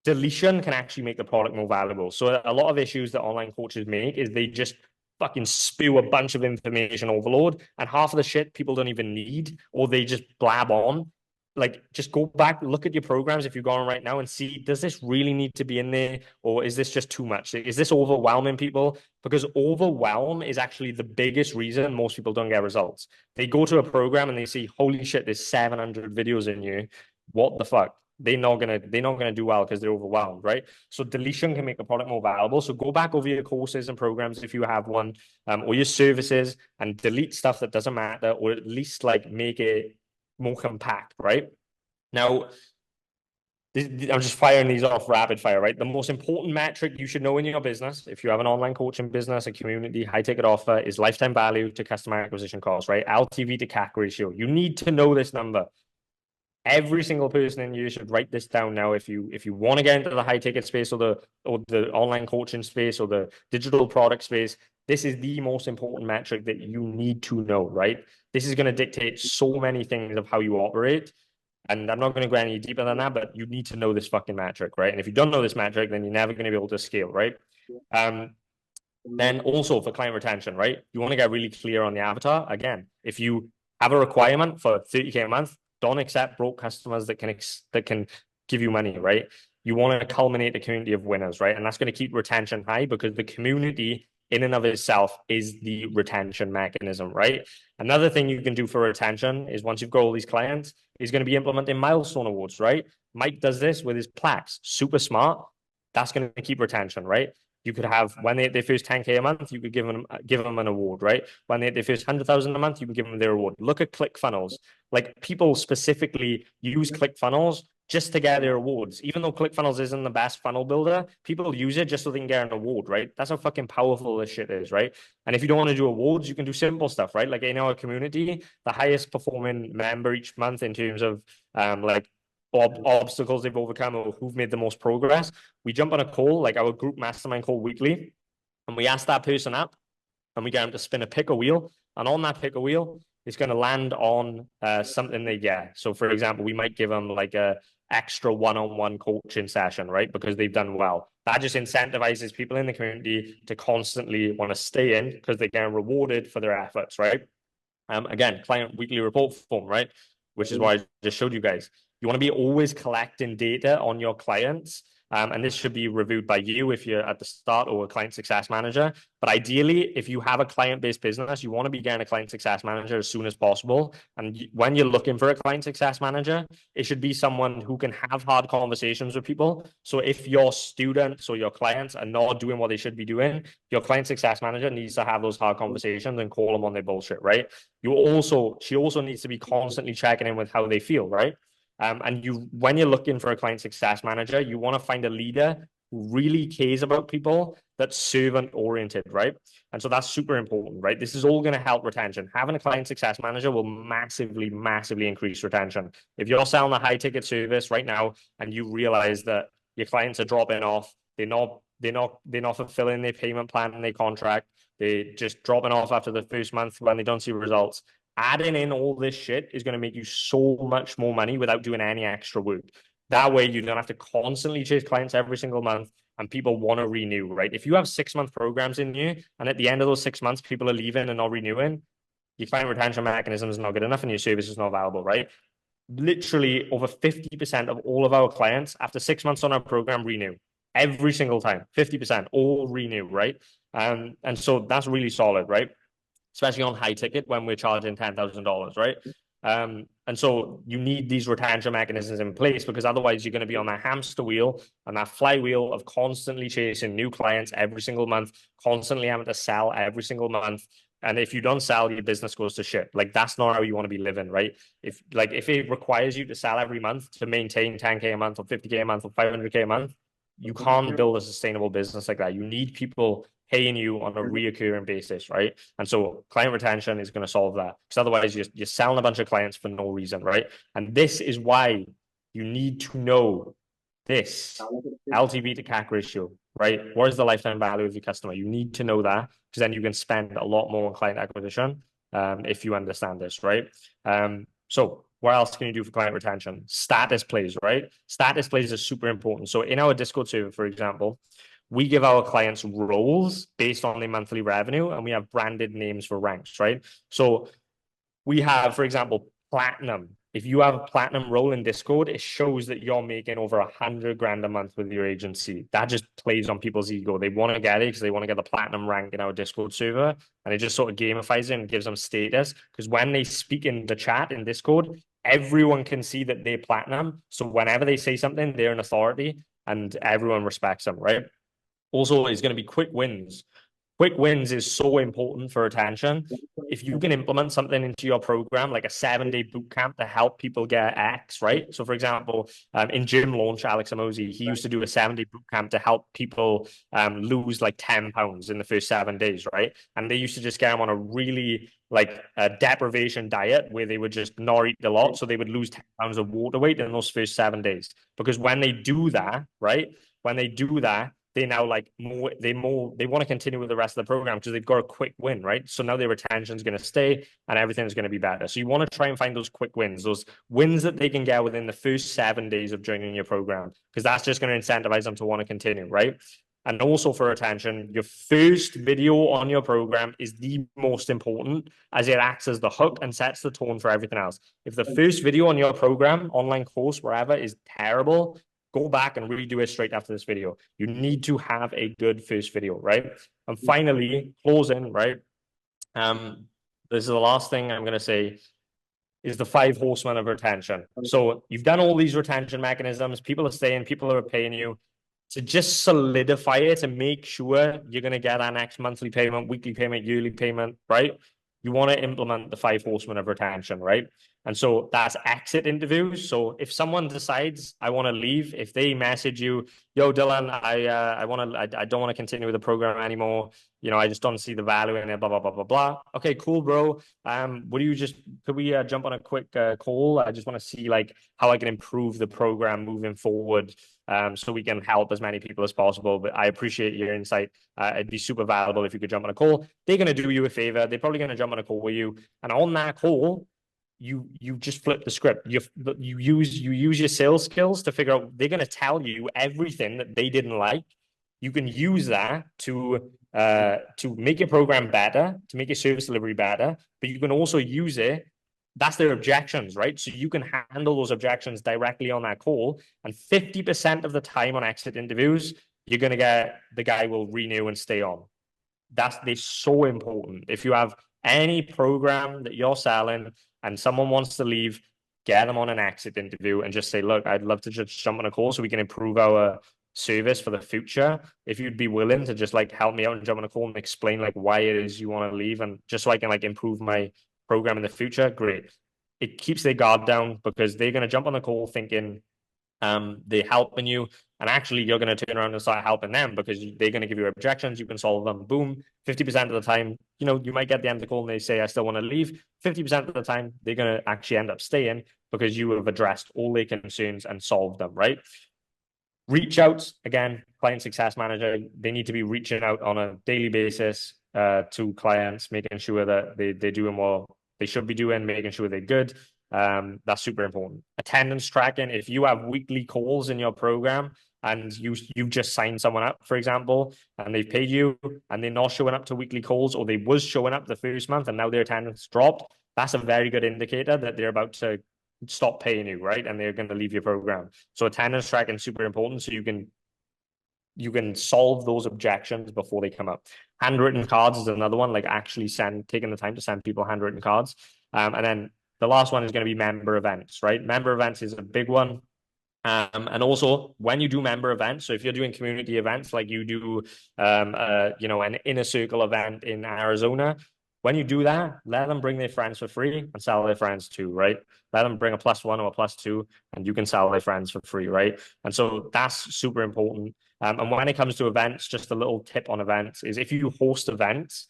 deletion can actually make the product more valuable. So a lot of issues that online coaches make is they just fucking spew a bunch of information overload, and half of the shit people don't even need, or they just blab on. Like, just go back, look at your programs if you're going right now and see, does this really need to be in there? Or is this just too much? Is this overwhelming people? Because overwhelm is actually the biggest reason most people don't get results. They go to a program and they see, holy shit, there's 700 videos in you. What the fuck? They're not gonna do well because they're overwhelmed, right? So deletion can make the product more valuable. So go back over your courses and programs if you have one, or your services, and delete stuff that doesn't matter, or at least like make it more compact, right? Now, I'm just firing these off rapid fire, right? The most important metric you should know in your business, if you have an online coaching business, a community, high ticket offer, is lifetime value to customer acquisition cost, right? LTV to CAC ratio. You need to know this number. Every single person in you should write this down now. If you want to get into the high ticket space or the online coaching space or the digital product space, this is the most important metric that you need to know, right? This is going to dictate so many things of how you operate. And I'm not going to go any deeper than that, but you need to know this fucking metric, right? And if you don't know this metric, then you're never going to be able to scale, right? Then also for client retention, right? You want to get really clear on the avatar. Again, if you have a requirement for 30K a month, don't accept broke customers that can give you money, right? You want to culminate a community of winners, right? And that's going to keep retention high, because the community in and of itself is the retention mechanism, right? Another thing you can do for retention is, once you've got all these clients, is going to be implementing milestone awards, right? Mike does this with his plaques. Super smart. That's going to keep retention, right? You could have, when they hit their first 10K a month, you could give them an award, right? When they hit their first 100,000 a month, you can give them their award. Look at ClickFunnels. Like, people specifically use ClickFunnels just to get their awards. Even though ClickFunnels isn't the best funnel builder, people use it just so they can get an award, right? That's how fucking powerful this shit is, right? And if you don't want to do awards, you can do simple stuff, right? Like, in our community, the highest performing member each month in terms of like obstacles they've overcome or who've made the most progress, we jump on a call, like our group mastermind call weekly, and we ask that person up, and we get them to spin a picker wheel, and on that picker wheel, it's going to land on something they get. So for example, we might give them like a extra one-on-one coaching session, right? Because they've done well. That just incentivizes people in the community to constantly want to stay in, because they're getting rewarded for their efforts, right? Again, client weekly report form, right? Which is why I just showed you guys. You want to be always collecting data on your clients. And this should be reviewed by you if you're at the start, or a client success manager. But ideally, if you have a client-based business, you want to be getting a client success manager as soon as possible. And when you're looking for a client success manager, it should be someone who can have hard conversations with people. So if your students or your clients are not doing what they should be doing, your client success manager needs to have those hard conversations and call them on their bullshit, right? She also needs to be constantly checking in with how they feel, right? And when you're looking for a client success manager, you want to find a leader who really cares about people, that's servant oriented, right? And so that's super important, right? This is all going to help retention. Having a client success manager will massively, massively increase retention. If you're selling a high ticket service right now and you realize that your clients are dropping off, they're not fulfilling their payment plan and their contract, they're just dropping off after the first month when they don't see results, adding in all this shit is going to make you so much more money without doing any extra work. That way, you don't have to constantly chase clients every single month, and people want to renew, right? If you have 6-month programs in you, and at the end of those 6 months, people are leaving and not renewing, your client retention mechanism is not good enough and your service is not valuable, right? Literally over 50% of all of our clients after 6 months on our program renew. Every single time, 50% all renew, right? And so that's really solid, right? Especially on high ticket when we're charging $10,000, right? And so you need these retention mechanisms in place, because otherwise you're going to be on that hamster wheel and that flywheel of constantly chasing new clients every single month, constantly having to sell every single month. And if you don't sell, your business goes to shit. Like, that's not how you want to be living, right? If it requires you to sell every month to maintain 10K a month or 50K a month or 500K a month, you can't build a sustainable business like that. You need people paying you on a reoccurring basis, right? And so client retention is going to solve that, because otherwise you're selling a bunch of clients for no reason, right? And this is why you need to know this LTV to CAC ratio, right? What is the lifetime value of your customer? You need to know that, because then you can spend a lot more on client acquisition if you understand this, right? So what else can you do for client retention? Status plays, right? Status plays are super important. So in our Discord server, for example, we give our clients roles based on their monthly revenue, and we have branded names for ranks, right? So we have, for example, platinum. If you have a platinum role in Discord, it shows that you're making over 100 grand a month with your agency. That just plays on people's ego. They want to get it because they want to get the platinum rank in our Discord server. And it just sort of gamifies it and gives them status. Because when they speak in the chat in Discord, everyone can see that they're platinum. So whenever they say something, they're an authority and everyone respects them, right? Also, it's going to be quick wins. Quick wins is so important for retention. If you can implement something into your program, like a 7-day boot camp to help people get X, right? So for example, in Gym Launch, Alex Amosi, he used to do a 7-day boot camp to help people lose like 10 pounds in the first 7 days, right? And they used to just get them on a really like a deprivation diet where they would just not eat a lot. So they would lose 10 pounds of water weight in those first 7 days. Because when they do that, right? When they do that, they now like they want to continue with the rest of the program because they've got a quick win, right? So now their retention is going to stay and everything's going to be better. So you want to try and find those quick wins, those wins that they can get within the first 7 days of joining your program, because that's just going to incentivize them to want to continue, right? And also for retention, your first video on your program is the most important, as it acts as the hook and sets the tone for everything else. If the first video on your program, online course, wherever, is terrible, go back and redo it straight after this video. You need to have a good first video, right? And finally, closing, right? This is the last thing I'm going to say is the 5 horsemen of retention. So you've done all these retention mechanisms. People are staying, people are paying you. To just solidify it and make sure you're going to get that next monthly payment, weekly payment, yearly payment, right? You want to implement the 5 horsemen of retention, right? And so that's exit interviews. So if someone decides I want to leave, if they message you, yo, Dylan, I don't want to continue with the program anymore. You know, I just don't see the value in it, blah, blah, blah, blah, blah. Okay, cool, bro. Could we jump on a quick call? I just want to see like how I can improve the program moving forward, so we can help as many people as possible. But I appreciate your insight. It'd be super valuable if you could jump on a call. They're going to do you a favor. They're probably going to jump on a call with you. And on that call, you just flip the script. You use your sales skills to figure out, they're going to tell you everything that they didn't like. You can use that to make your program better, to make your service delivery better, but you can also use it. That's their objections, right? So you can handle those objections directly on that call. And 50% of the time on exit interviews, you're going to get the guy will renew and stay on. They're so important. If you have any program that you're selling and someone wants to leave, get them on an exit interview and just say, look, I'd love to just jump on a call so we can improve our service for the future. If you'd be willing to just like help me out and jump on a call and explain like why it is you want to leave, and just so I can like improve my program in the future, great. It keeps their guard down because they're going to jump on the call thinking they're helping you, and actually you're going to turn around and start helping them because they're going to give you objections. You can solve them. Boom. 50% of the time, you know, you might get the end of the call and they say, I still want to leave. 50% of the time, they're going to actually end up staying because you have addressed all their concerns and solved them, right? Reach out, again, client success manager, they need to be reaching out on a daily basis to clients, making sure that they're doing what they should be doing, making sure they're good. That's super important. Attendance tracking. If you have weekly calls in your program and you just signed someone up, for example, and they've paid you and they're not showing up to weekly calls, or they was showing up the first month and now their attendance dropped, that's a very good indicator that they're about to stop paying you, right? And they're going to leave your program. So attendance tracking is super important, so you can solve those objections before they come up. Handwritten cards is another one, like actually taking the time to send people handwritten cards. And then the last one is going to be member events, right? Member events is a big one. And also when you do member events, so if you're doing community events, like you do, you know, an Inner Circle event in Arizona, when you do that, let them bring their friends for free and sell their friends too, right? Let them bring a +1 or a +2 and you can sell their friends for free, right? And so that's super important. And when it comes to events, just a little tip on events is if you host events,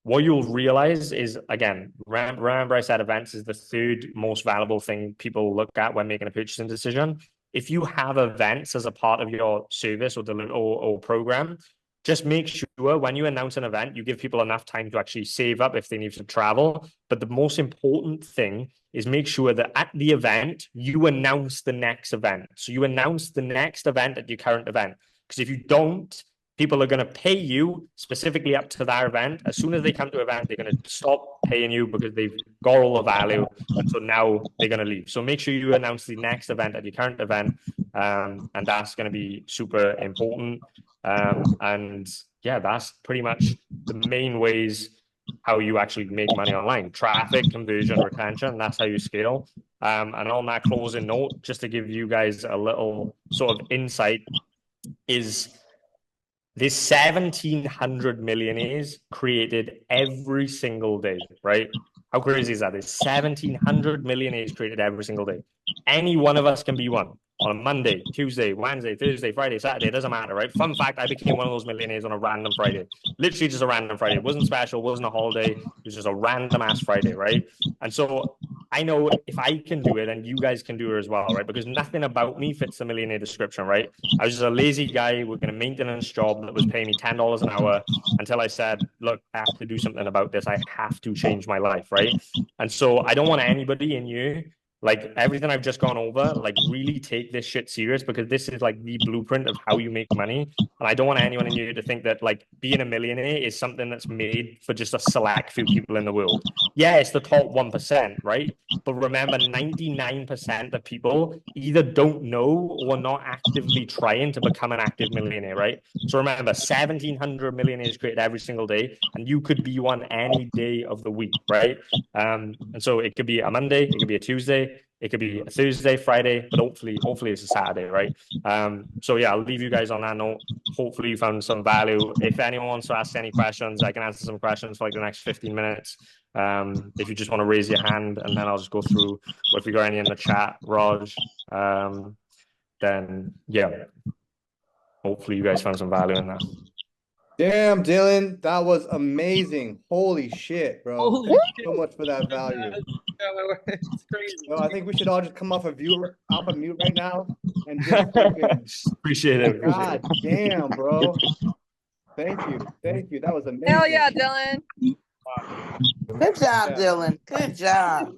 what you'll realize is, again, remember I said events is the 3rd most valuable thing people look at when making a purchasing decision. if you have events as a part of your service or program, just make sure when you announce an event, you give people enough time to actually save up if they need to travel. But the most important thing is make sure that at the event, you announce the next event. So you announce the next event at your current event. Because if you don't, people are going to pay you specifically up to that event. As soon as they come to an event, they're going to stop paying you because they've got all the value. And so now they're going to leave. So make sure you announce the next event at your current event. And that's going to be super important. And yeah, that's pretty much the main ways how you actually make money online: traffic, conversion, retention. That's how you scale. And on that closing note, just to give you guys a little sort of insight, is there's 1,700 millionaires created every single day, right? How crazy is that? There's 1,700 millionaires created every single day. Any one of us can be one on a Monday, Tuesday, Wednesday, Thursday, Friday, Saturday. It doesn't matter, right? Fun fact, I became one of those millionaires on a random Friday. Literally just a random Friday. It wasn't special, wasn't a holiday. It was just a random ass Friday, right? And so I know if I can do it, and you guys can do it as well, right? Because nothing about me fits the millionaire description, right? I was just a lazy guy working a maintenance job that was paying me $10 an hour until I said, look, I have to do something about this. I have to change my life, right? And so I don't want anybody in you, like everything I've just gone over, like really take this shit serious, because this is like the blueprint of how you make money. And I don't want anyone in you to think that like being a millionaire is something that's made for just a select few people in the world. Yeah, it's the top 1%, right? But remember, 99% of people either don't know or not actively trying to become an active millionaire, right? So remember, 1,700 millionaires created every single day, and you could be one any day of the week, right? And so it could be a Monday, it could be a Tuesday, it could be a Thursday, Friday, but hopefully it's a Saturday, right? So yeah, I'll leave you guys on that note. Hopefully you found some value. If anyone wants to ask any questions, I can answer some questions for like the next 15 minutes. If you just want to raise your hand, and then I'll just go through, or if you got any in the chat, Raj, then yeah, hopefully you guys found some value in that. Damn, Dylan, that was amazing. Holy shit, bro. Holy So much for that value. It's crazy. No, I think we should all just come off of mute right now and just Appreciate it. God damn, bro. Thank you. That was amazing. Hell yeah, Dylan. Good job, Dylan. Good job.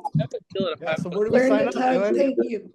Yeah, so where do we sign up, Dylan? Thank you.